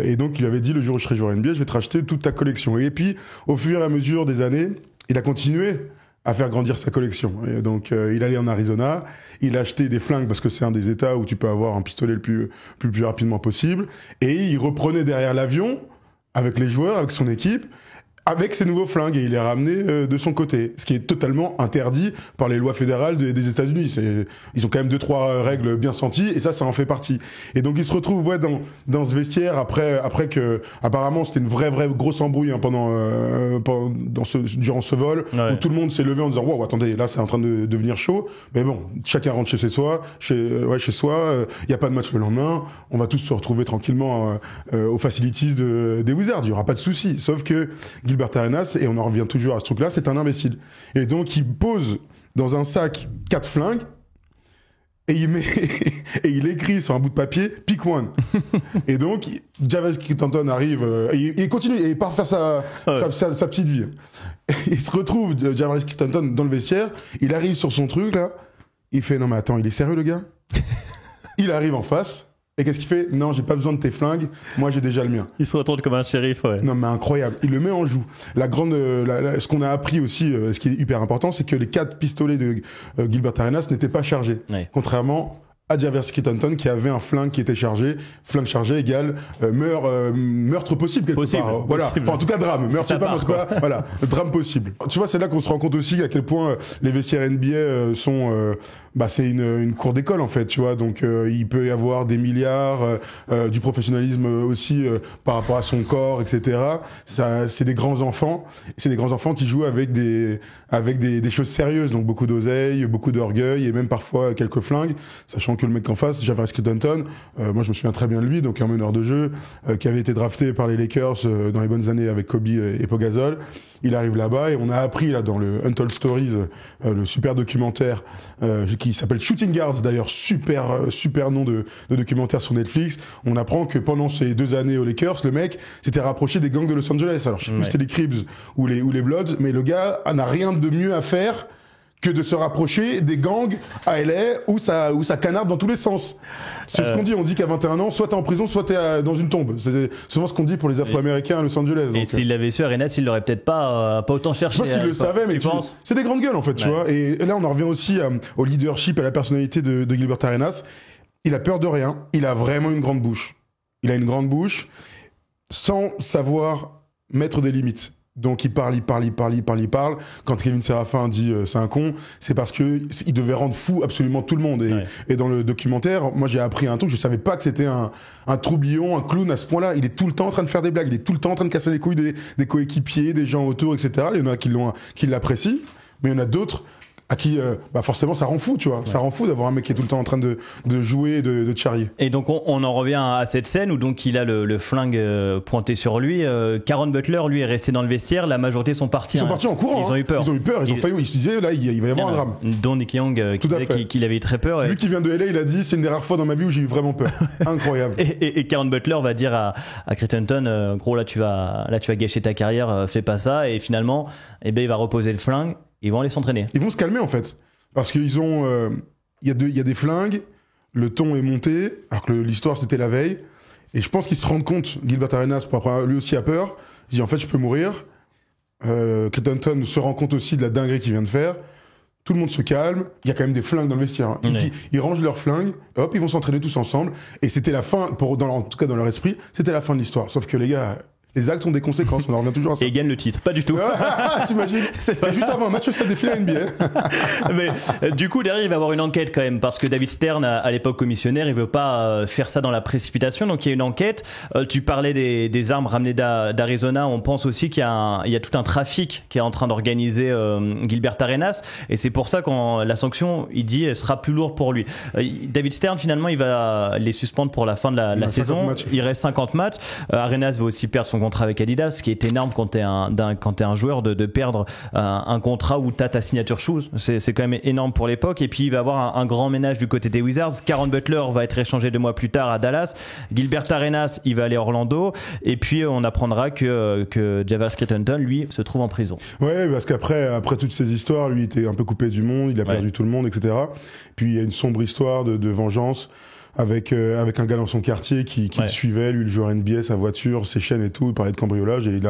Et donc, il lui avait dit, le jour où je serai joueur NBA, je vais te racheter toute ta collection. Et puis, au fur et à mesure des années, il a continué à faire grandir sa collection. Et donc, il allait en Arizona, il a acheté des flingues parce que c'est un des États où tu peux avoir un pistolet le plus rapidement possible, et il reprenait derrière l'avion avec les joueurs, avec son équipe, avec ses nouveaux flingues, et il les ramenait de son côté, ce qui est totalement interdit par les lois fédérales des États-Unis. Ils ont quand même 2-3 règles bien senties, et ça en fait partie. Et donc il se retrouve dans ce vestiaire après que apparemment c'était une vraie grosse embrouille durant ce vol, où tout le monde s'est levé en disant wow, attendez, là c'est en train de devenir chaud. Mais bon, chacun rentre chez soi. Il y a pas de match le lendemain. On va tous se retrouver tranquillement aux facilities des Wizards. Il y aura pas de souci. Sauf que Gilbert Arenas, et on en revient toujours à ce truc-là, c'est un imbécile. Et donc, il pose dans un sac 4 flingues, et il écrit sur un bout de papier, pick one. Et donc, Javaris Crittenton arrive, et il continue, et il part faire sa petite vie. Et il se retrouve, Javaris Crittenton, dans le vestiaire, il arrive sur son truc, là, il fait, non mais attends, il est sérieux le gars? Il arrive en face, et qu'est-ce qu'il fait? Non, j'ai pas besoin de tes flingues, moi j'ai déjà le mien. Il se retourne comme un shérif, ouais. Non mais incroyable, il le met en joue. Ce qu'on a appris aussi, ce qui est hyper important, c'est que les 4 pistolets de Gilbert Arenas n'étaient pas chargés. Ouais. Contrairement à Javaris Crittenton qui avait un flingue qui était chargé. Flingue chargé égale meurtre possible quelque part. Voilà. Enfin, en tout cas drame. Meurtre c'est pas meurtre, voilà. Drame possible. Tu vois, c'est là qu'on se rend compte aussi à quel point les vestiaires NBA sont c'est une cour d'école en fait, tu vois. Donc il peut y avoir des milliards, du professionnalisme aussi par rapport à son corps, etc. Ça, c'est des grands enfants. C'est des grands enfants qui jouent avec des choses sérieuses. Donc beaucoup d'oseille, beaucoup d'orgueil et même parfois quelques flingues, sachant que le mec en face, Javaris Crittenton, moi je me souviens très bien de lui, donc un meneur de jeu qui avait été drafté par les Lakers dans les bonnes années avec Kobe et Pau Gasol. Il arrive là-bas et on a appris là dans le Untold Stories, le super documentaire qui s'appelle Shooting Guards, d'ailleurs super nom de documentaire sur Netflix. On apprend que pendant ces 2 années aux Lakers, le mec s'était rapproché des gangs de Los Angeles. Alors je sais plus si c'était les Crips ou les Bloods, mais le gars n'a rien de mieux à faire que de se rapprocher des gangs à LA où ça canarde dans tous les sens. C'est ce qu'on dit. On dit qu'à 21 ans, soit t'es en prison, soit t'es dans une tombe. C'est souvent ce qu'on dit pour les Afro-Américains à Los Angeles. Et s'il l'avait su, Arenas, il l'aurait peut-être pas autant cherché. Je pense qu'il le savait, mais c'est des grandes gueules en fait, tu vois. Et là, on en revient aussi au leadership, à la personnalité de Gilbert Arenas. Il a peur de rien. Il a vraiment une grande bouche. Il a une grande bouche sans savoir mettre des limites. Donc il parle. Quand Kevin Serafin dit c'est un con, c'est parce que il devait rendre fou absolument tout le monde. Et dans le documentaire, moi j'ai appris un truc, je savais pas que c'était un troublion, un clown à ce point-là. Il est tout le temps en train de faire des blagues, il est tout le temps en train de casser les couilles des coéquipiers, des gens autour, etc. Il y en a qui l'apprécient, mais il y en a d'autres à qui forcément ça rend fou, tu vois. Ouais. Ça rend fou d'avoir un mec qui est tout le temps en train de jouer, de charrier. Et donc on en revient à cette scène où donc il a le flingue pointé sur lui. Caron Butler lui est resté dans le vestiaire, la majorité sont partis. Ils sont partis en courant. Ils ont eu peur. Ils ont failli. Ils se disaient là il va y avoir un drame. Dont Nick Young qui avait eu très peur. Lui qui vient de LA, il a dit c'est une des rares fois dans ma vie où j'ai eu vraiment peur. Incroyable. Et Caron Butler va dire à Crittenton gros là tu vas gâcher ta carrière, fais pas ça. Et finalement il va reposer le flingue. Ils vont aller s'entraîner. Ils vont se calmer en fait, parce qu'ils ont, il y a des flingues, le ton est monté, alors que l'histoire c'était la veille, et je pense qu'ils se rendent compte, Gilbert Arenas, lui aussi a peur, il dit en fait je peux mourir. Crittenton se rend compte aussi de la dinguerie qu'il vient de faire. Tout le monde se calme, il y a quand même des flingues dans le vestiaire. Hein. Ils rangent leurs flingues, hop, ils vont s'entraîner tous ensemble, et c'était la fin, en tout cas dans leur esprit, c'était la fin de l'histoire. Sauf que les gars. Les actes ont des conséquences, on en revient toujours à ça. Et ils gagnent le titre, pas du tout. T'imagines? C'est juste avant un match, ça défile à NBA. Mais du coup, derrière, il va y avoir une enquête quand même, parce que David Stern, à l'époque commissionnaire, il veut pas faire ça dans la précipitation, donc il y a une enquête. Tu parlais des armes ramenées d'Arizona, on pense aussi qu'il y a tout un trafic qui est en train d'organiser Gilbert Arenas, et c'est pour ça quand la sanction, il dit, sera plus lourde pour lui. David Stern, finalement, il va les suspendre pour la fin de la saison. Il reste 50 matchs. Arenas va aussi perdre son contrat avec Adidas, ce qui est énorme quand t'es un joueur de perdre un contrat où t'as ta signature shoes. C'est quand même énorme pour l'époque. Et puis il va y avoir un grand ménage du côté des Wizards. Caron Butler va être échangé 2 mois plus tard à Dallas. Gilbert Arenas, il va aller à Orlando. Et puis on apprendra que Javaris Crittenton, lui, se trouve en prison. Ouais, parce qu'après toutes ces histoires, lui, il était un peu coupé du monde, il a perdu tout le monde, etc. Puis il y a une sombre histoire de vengeance. Avec un gars dans son quartier qui le suivait, lui le joueur NBA, sa voiture, ses chaînes et tout, il parlait de cambriolage et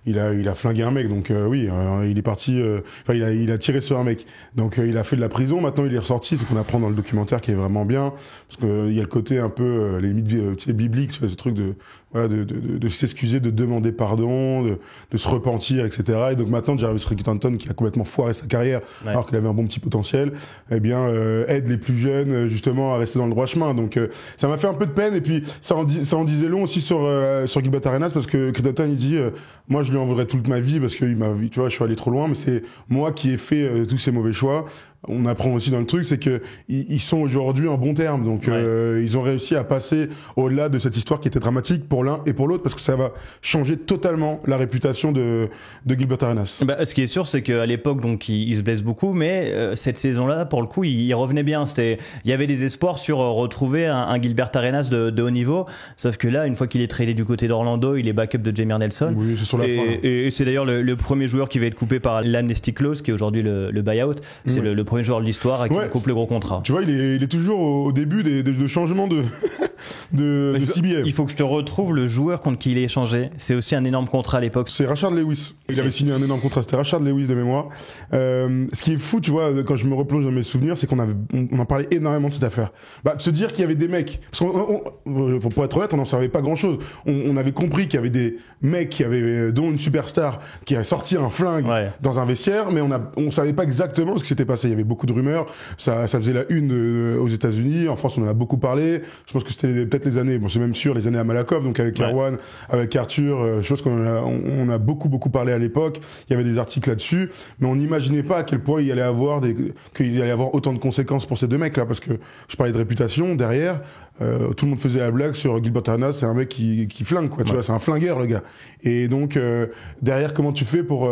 il a flingué un mec. Donc oui, il est parti. Enfin, il a tiré sur un mec. Donc il a fait de la prison. Maintenant, il est ressorti. C'est ce qu'on apprend dans le documentaire qui est vraiment bien, parce que il y a le côté un peu les mythes bibliques, ce truc de s'excuser, de demander pardon, de se repentir, etc. Et donc maintenant, Jarvis Stanton, qui a complètement foiré sa carrière, alors qu'il avait un bon petit potentiel, eh bien aide les plus jeunes justement à rester dans le droit chemin. Donc ça m'a fait un peu de peine. Et puis ça en disait long aussi sur Gilbert Arenas, parce que Stanton il dit moi je lui en voudrais toute ma vie parce que tu vois, je suis allé trop loin, mais c'est moi qui ai fait tous ces mauvais choix. On apprend aussi dans le truc, c'est que ils sont aujourd'hui en bon terme. Donc ils ont réussi à passer au-delà de cette histoire qui était dramatique pour l'un et pour l'autre, parce que ça va changer totalement la réputation de Gilbert Arenas. Bah, ce qui est sûr, c'est qu'à l'époque, donc il se blesse beaucoup, mais cette saison-là, pour le coup, il revenait bien. Il y avait des espoirs sur retrouver un Gilbert Arenas de haut niveau. Sauf que là, une fois qu'il est tradé du côté d'Orlando, il est backup de Jameer Nelson. Oui, c'est sur la fin. Et c'est d'ailleurs le premier joueur qui va être coupé par l'amnesty clause, qui est aujourd'hui le buyout. C'est le premier joueur de l'histoire qui coupe le gros contrat. Tu vois, il est toujours au début de changements de CBA. Il faut que je te retrouve le joueur contre qui il est échangé. C'est aussi un énorme contrat à l'époque. C'est Rashard Lewis. Il avait signé un énorme contrat. C'était Rashard Lewis de mémoire. Ce qui est fou, tu vois, quand je me replonge dans mes souvenirs, c'est qu'on en parlait énormément de cette affaire. Bah, de se dire qu'il y avait des mecs. Parce faut pas être honnête, on n'en savait pas grand chose. On avait compris qu'il y avait des mecs dont une superstar qui a sorti un flingue dans un vestiaire, mais on savait pas exactement ce qui s'était passé. Il y avait beaucoup de rumeurs. Ça faisait la une aux États-Unis. En France, on en a beaucoup parlé. Je pense que c'était peut-être les années, c'est même sûr, les années à Malakoff, donc avec Erwan, avec Arthur, je pense qu'on a beaucoup parlé à l'époque. Il y avait des articles là-dessus, mais on n'imaginait pas à quel point qu'il y allait avoir autant de conséquences pour ces deux mecs-là, parce que je parlais de réputation derrière. Tout le monde faisait la blague sur Gilbert Arenas, c'est un mec qui flingue, quoi. Tu vois, c'est un flingueur, le gars. Et donc derrière, comment tu fais pour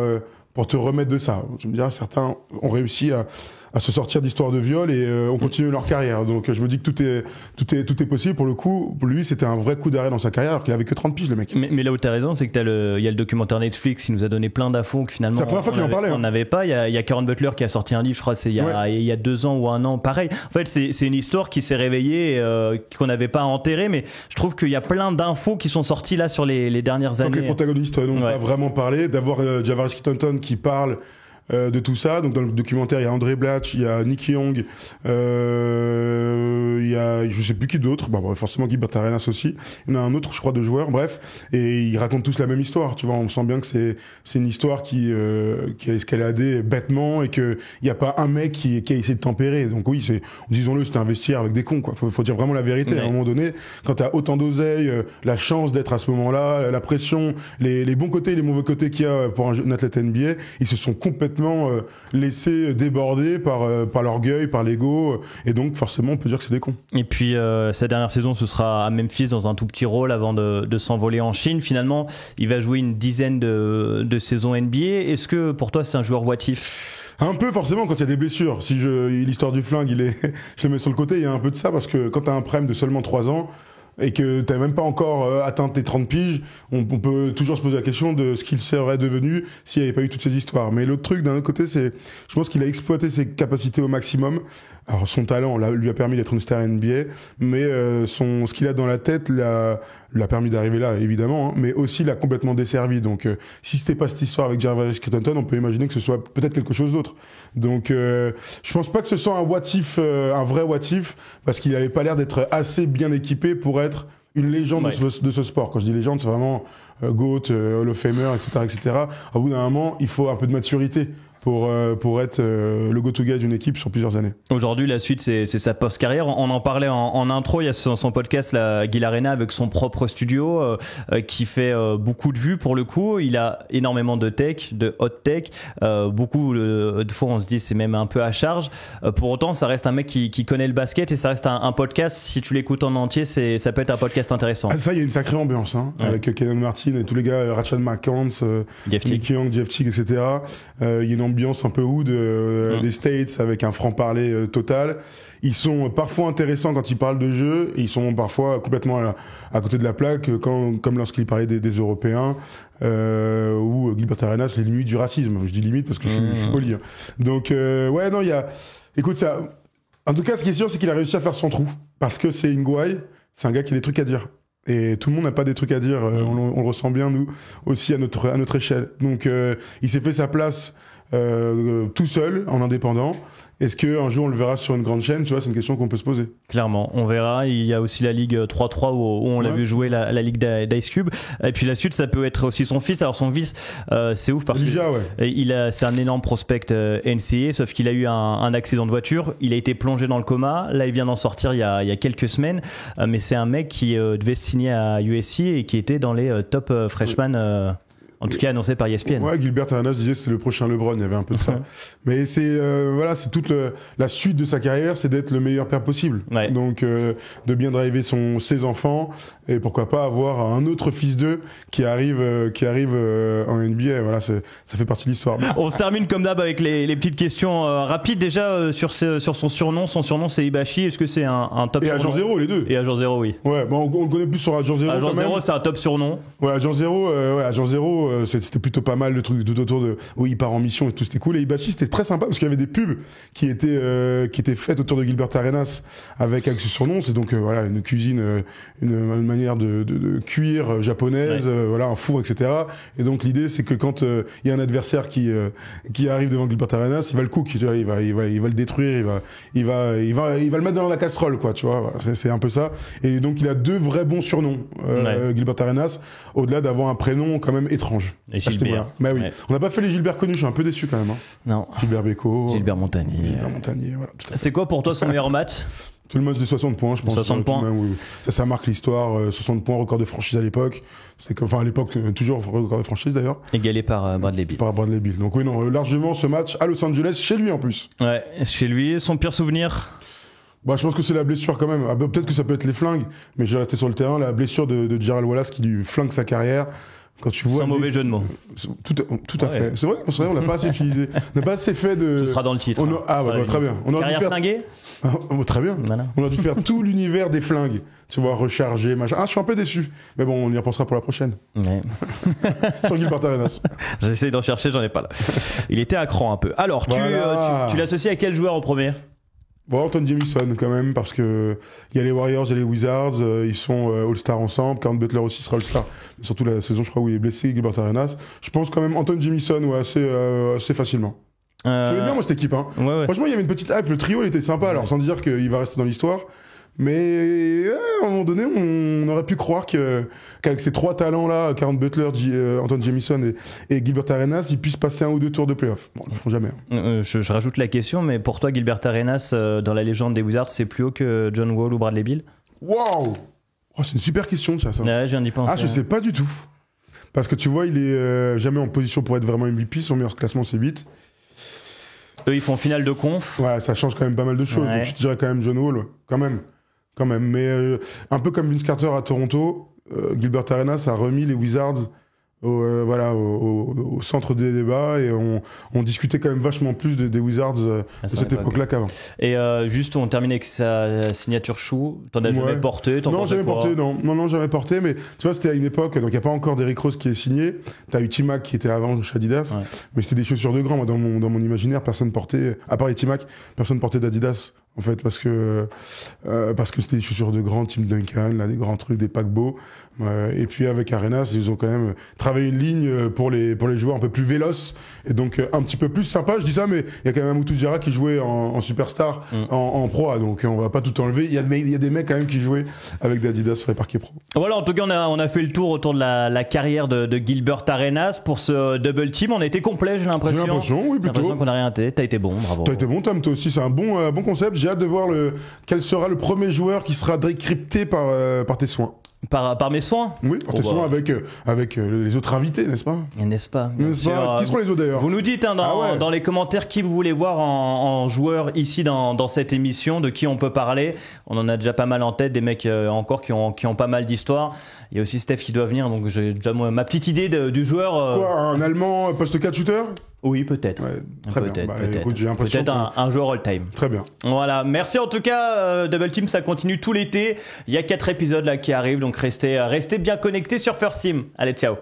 te remettre de ça? Tu me diras, certains ont réussi à se sortir d'histoires de viol et ont continué leur carrière. Donc je me dis que tout est possible. Pour le coup, pour lui, c'était un vrai coup d'arrêt dans sa carrière, alors qu'il avait que 30 piges, le mec. Mais là où t'as raison, c'est que il y a le documentaire Netflix qui nous a donné plein d'infos que finalement c'est la première fois qu'il en parlait. On n'avait pas. Il y a Karen Butler qui a sorti un livre, je crois, il y a 2 ans ou 1 an. Pareil. En fait, c'est une histoire qui s'est réveillée, qu'on n'avait pas enterrée, mais je trouve qu'il y a plein d'infos qui sont sorties là sur les dernières années. Les protagonistes n'ont pas vraiment parlé. D'avoir Javaris Stanton qui parle de tout ça. Donc dans le documentaire, il y a André Blatch, il y a Nick Young, il y a je sais plus qui d'autre, forcément Gilbert Arenas aussi. Il y en a un autre, je crois, de joueurs, bref. Et ils racontent tous la même histoire, tu vois. On sent bien que c'est une histoire qui a escaladé bêtement et que il y a pas un mec qui a essayé de tempérer. Donc oui, disons-le, c'était un vestiaire avec des cons, quoi. Faut dire vraiment la vérité. À un moment donné, quand t'as autant d'oseille, la chance d'être à ce moment-là, la pression, les bons côtés et les mauvais côtés qu'il y a pour un athlète NBA, ils se sont complètement laissés déborder par l'orgueil, par l'ego, et donc forcément on peut dire que c'est des cons. Et puis sa dernière saison, ce sera à Memphis dans un tout petit rôle avant de s'envoler en Chine. Finalement, il va jouer une dizaine de saisons NBA. Est-ce que pour toi c'est un joueur what if? Un peu, forcément, quand il y a des blessures. L'histoire du flingue, je le mets sur le côté, il y a un peu de ça, parce que quand t'as un prime de seulement 3 ans, et que t'as même pas encore atteint tes 30 piges, on peut toujours se poser la question de ce qu'il serait devenu s'il n'y avait pas eu toutes ces histoires. Mais l'autre truc, d'un autre côté, je pense qu'il a exploité ses capacités au maximum. Alors son talent lui a permis d'être une star NBA, mais ce qu'il a dans la tête l'a permis d'arriver là, évidemment, hein, mais aussi l'a complètement desservi. Donc si c'était pas cette histoire avec Jarvis Stanton, on peut imaginer que ce soit peut-être quelque chose d'autre. Donc je pense pas que ce soit un what if, un vrai what if, parce qu'il avait pas l'air d'être assez bien équipé pour être une légende de ce sport. Quand je dis légende, c'est vraiment GOAT, Hall of Famer, etc. Au bout d'un moment, il faut un peu de maturité pour être le go-to guy d'une équipe sur plusieurs années. Aujourd'hui, la suite, c'est sa post-carrière. On en parlait en intro. Il y a son podcast, Gil Arena, avec son propre studio qui fait beaucoup de vues pour le coup. Il a énormément de tech, de hot tech. Beaucoup de fois, on se dit c'est même un peu à charge. Pour autant, ça reste un mec qui connaît le basket et ça reste un podcast. Si tu l'écoutes en entier, ça peut être un podcast intéressant. Ah, ça, il y a une sacrée ambiance, hein, avec Kenan Martin et tous les gars, Rachel McCants, Nick Young, Jeff Teague, etc. Il y a une ambiance un peu hood des States avec un franc-parler total. Ils sont parfois intéressants quand ils parlent de jeu, et ils sont parfois complètement à côté de la plaque, comme lorsqu'ils parlaient des Européens, ou Gilbert Arenas, les limites du racisme. Je dis limite parce que je suis poli. Hein. Donc il y a... Écoute, ça... En tout cas, ce qui est sûr, c'est qu'il a réussi à faire son trou, parce que c'est Nguy, c'est un gars qui a des trucs à dire. Et tout le monde n'a pas des trucs à dire. On le ressent bien, nous, aussi à notre échelle. Donc, il s'est fait sa place tout seul, en indépendant. Est-ce qu'un jour on le verra sur une grande chaîne? Tu vois, c'est une question qu'on peut se poser. Clairement, on verra. Il y a aussi la Ligue 3-3 où on l'a vu jouer la Ligue d'Ice Cube. Et puis la suite, ça peut être aussi son fils. Alors son fils, c'est ouf parce Déjà, que c'est un énorme prospect NCAA, sauf qu'il a eu un accident de voiture. Il a été plongé dans le coma. Là, il vient d'en sortir il y a quelques semaines. Mais c'est un mec qui devait signer à USC et qui était dans les top freshmen. En tout cas, annoncé par ESPN. Ouais, Gilbert Arenas disait que c'est le prochain LeBron, il y avait un peu de ça. Mais c'est c'est toute la suite de sa carrière, c'est d'être le meilleur père possible. Ouais. Donc de bien driver ses enfants et pourquoi pas avoir un autre fils d'eux qui arrive en NBA. Voilà, ça fait partie de l'histoire. On se termine comme d'hab avec les petites questions rapides. Déjà sur son surnom. Son surnom c'est Hibachi. Est-ce que c'est un top surnom? Et Agent Zéro, les deux. Et Agent Zéro, oui. Ouais, bon, on le connaît plus sur Agent Zéro. Agent Zéro, c'est un top surnom. Ouais, Agent Zéro, c'était plutôt pas mal le truc tout autour de où il part en mission et tout, c'était cool. Et Hibachi, c'était très sympa parce qu'il y avait des pubs qui étaient faites autour de Gilbert Arenas avec ce surnom. C'est donc voilà une cuisine, une manière de cuire japonaise, voilà un four, etc. Et donc l'idée c'est que quand il y a un adversaire qui arrive devant Gilbert Arenas, il va le cook, tu vois, il va le détruire, il va le mettre dans la casserole, quoi, tu vois. Voilà, c'est un peu ça. Et donc il a deux vrais bons surnoms, Gilbert Arenas, au-delà d'avoir un prénom quand même étrange. Et Gilbert. Bah oui. On n'a pas fait les Gilbert connus, je suis un peu déçu quand même. Hein. Non. Gilbert Bécaud. Gilbert Montagnier. Voilà. C'est quoi pour toi son meilleur match? Tout le match des 60 points, je pense. 60 points. Même, oui. Ça marque l'histoire. 60 points, record de franchise à l'époque. À l'époque, toujours record de franchise d'ailleurs. Égalé par Bradley Beal. Par Bradley Beal. Donc oui, non, largement ce match à Los Angeles, chez lui en plus. Ouais, chez lui. Son pire souvenir? Bah, je pense que c'est la blessure quand même. Peut-être que ça peut être les flingues, mais je vais rester sur le terrain. La blessure de Gerald Wallace qui lui flingue sa carrière. Quand tu vois sans mauvais jeu de mots. Tout à fait. C'est vrai, on l'a pas assez utilisé. On n'a pas assez fait de. Ce sera dans le titre. Très bien. On aurait dû faire. Flinguée. Très bien. Voilà. On a dû faire tout l'univers des flingues. Tu vois, recharger, machin. Je suis un peu déçu. Mais bon, on y repensera pour la prochaine. Ouais. Sur Gilbert Arenas. J'essaie d'en chercher, j'en ai pas là. Il était à cran un peu. Alors, tu l'associes à quel joueur en premier? Bon, Anton Jamison quand même, parce que il y a les Warriors, il y a les Wizards, ils sont All-Star ensemble. Karen Butler aussi sera All-Star, surtout la saison, je crois, où il est blessé, Gilbert Arenas. Je pense quand même Anton Jamison, assez facilement. J'aimais bien moi cette équipe. Hein. Ouais. Franchement, il y avait une petite hype, le trio il était sympa, alors sans dire qu'il va rester dans l'histoire. Mais à un moment donné, on aurait pu croire qu'avec ces trois talents-là, Karen Butler, Anton Jamison et Gilbert Arenas, ils puissent passer un ou deux tours de playoff. Bon, ils le font jamais. Hein. Je rajoute la question, mais pour toi, Gilbert Arenas, dans la légende des Wizards, c'est plus haut que John Wall ou Bradley Beal? Waouh! C'est une super question, ça. Ouais, je viens d'y penser. Je sais pas du tout. Parce que tu vois, il est jamais en position pour être vraiment MVP. Son meilleur classement, c'est 8. Eux, ils font finale de conf. Ouais, ça change quand même pas mal de choses. Ouais. Donc je te dirais quand même John Wall, quand même. Mais un peu comme Vince Carter à Toronto, Gilbert Arenas a remis les Wizards au centre des débats et on discutait quand même vachement plus des Wizards de cette époque-là qu'avant. Et juste, on termine avec sa signature chou. T'en as jamais porté? Non, jamais porté. Non, jamais porté. Mais tu vois, c'était à une époque, donc il n'y a pas encore d'Eric Rose qui est signé. T'as eu T-Mac qui était avant chez Adidas, mais c'était des chaussures de grand. Moi, dans mon imaginaire, personne portait, à part les T-Mac, personne portait d'Adidas. En fait, parce que c'était des chaussures de grand, Tim Duncan, là, des grands trucs, des paquebots. Et puis avec Arenas, ils ont quand même travaillé une ligne pour les joueurs un peu plus véloces et donc un petit peu plus sympa. Je dis ça, mais il y a quand même Amadou Diarra qui jouait en superstar en pro, donc on va pas tout enlever. Il y a des mecs quand même qui jouaient avec des Adidas sur les parquets pro. Voilà, en tout cas, on a fait le tour autour de la carrière de Gilbert Arenas pour ce double team. On a été complet, j'ai l'impression. Oui, plutôt. J'ai l'impression qu'on a rien été. T'as été bon, bravo. T'as été bon, Tom, toi aussi. C'est un bon concept. J'ai hâte de voir quel sera le premier joueur qui sera décrypté par tes soins. Par mes soins? Oui, par tes soins avec les autres invités, n'est-ce pas? N'est-ce pas? Qui seront les autres d'ailleurs? Vous nous dites dans les commentaires qui vous voulez voir en joueur ici dans cette émission, de qui on peut parler. On en a déjà pas mal en tête, des mecs encore qui ont pas mal d'histoires. Il y a aussi Steph qui doit venir, donc j'ai déjà ma petite idée du joueur. Quoi, un Allemand poste 4 shooter? Oui, peut-être. Ouais, très bien. Écoute, j'ai l'impression peut-être un joueur all-time. Très bien. Voilà. Merci en tout cas, Double Team, ça continue tout l'été. Il y a 4 épisodes là qui arrivent, donc restez bien connectés sur First Team. Allez, ciao.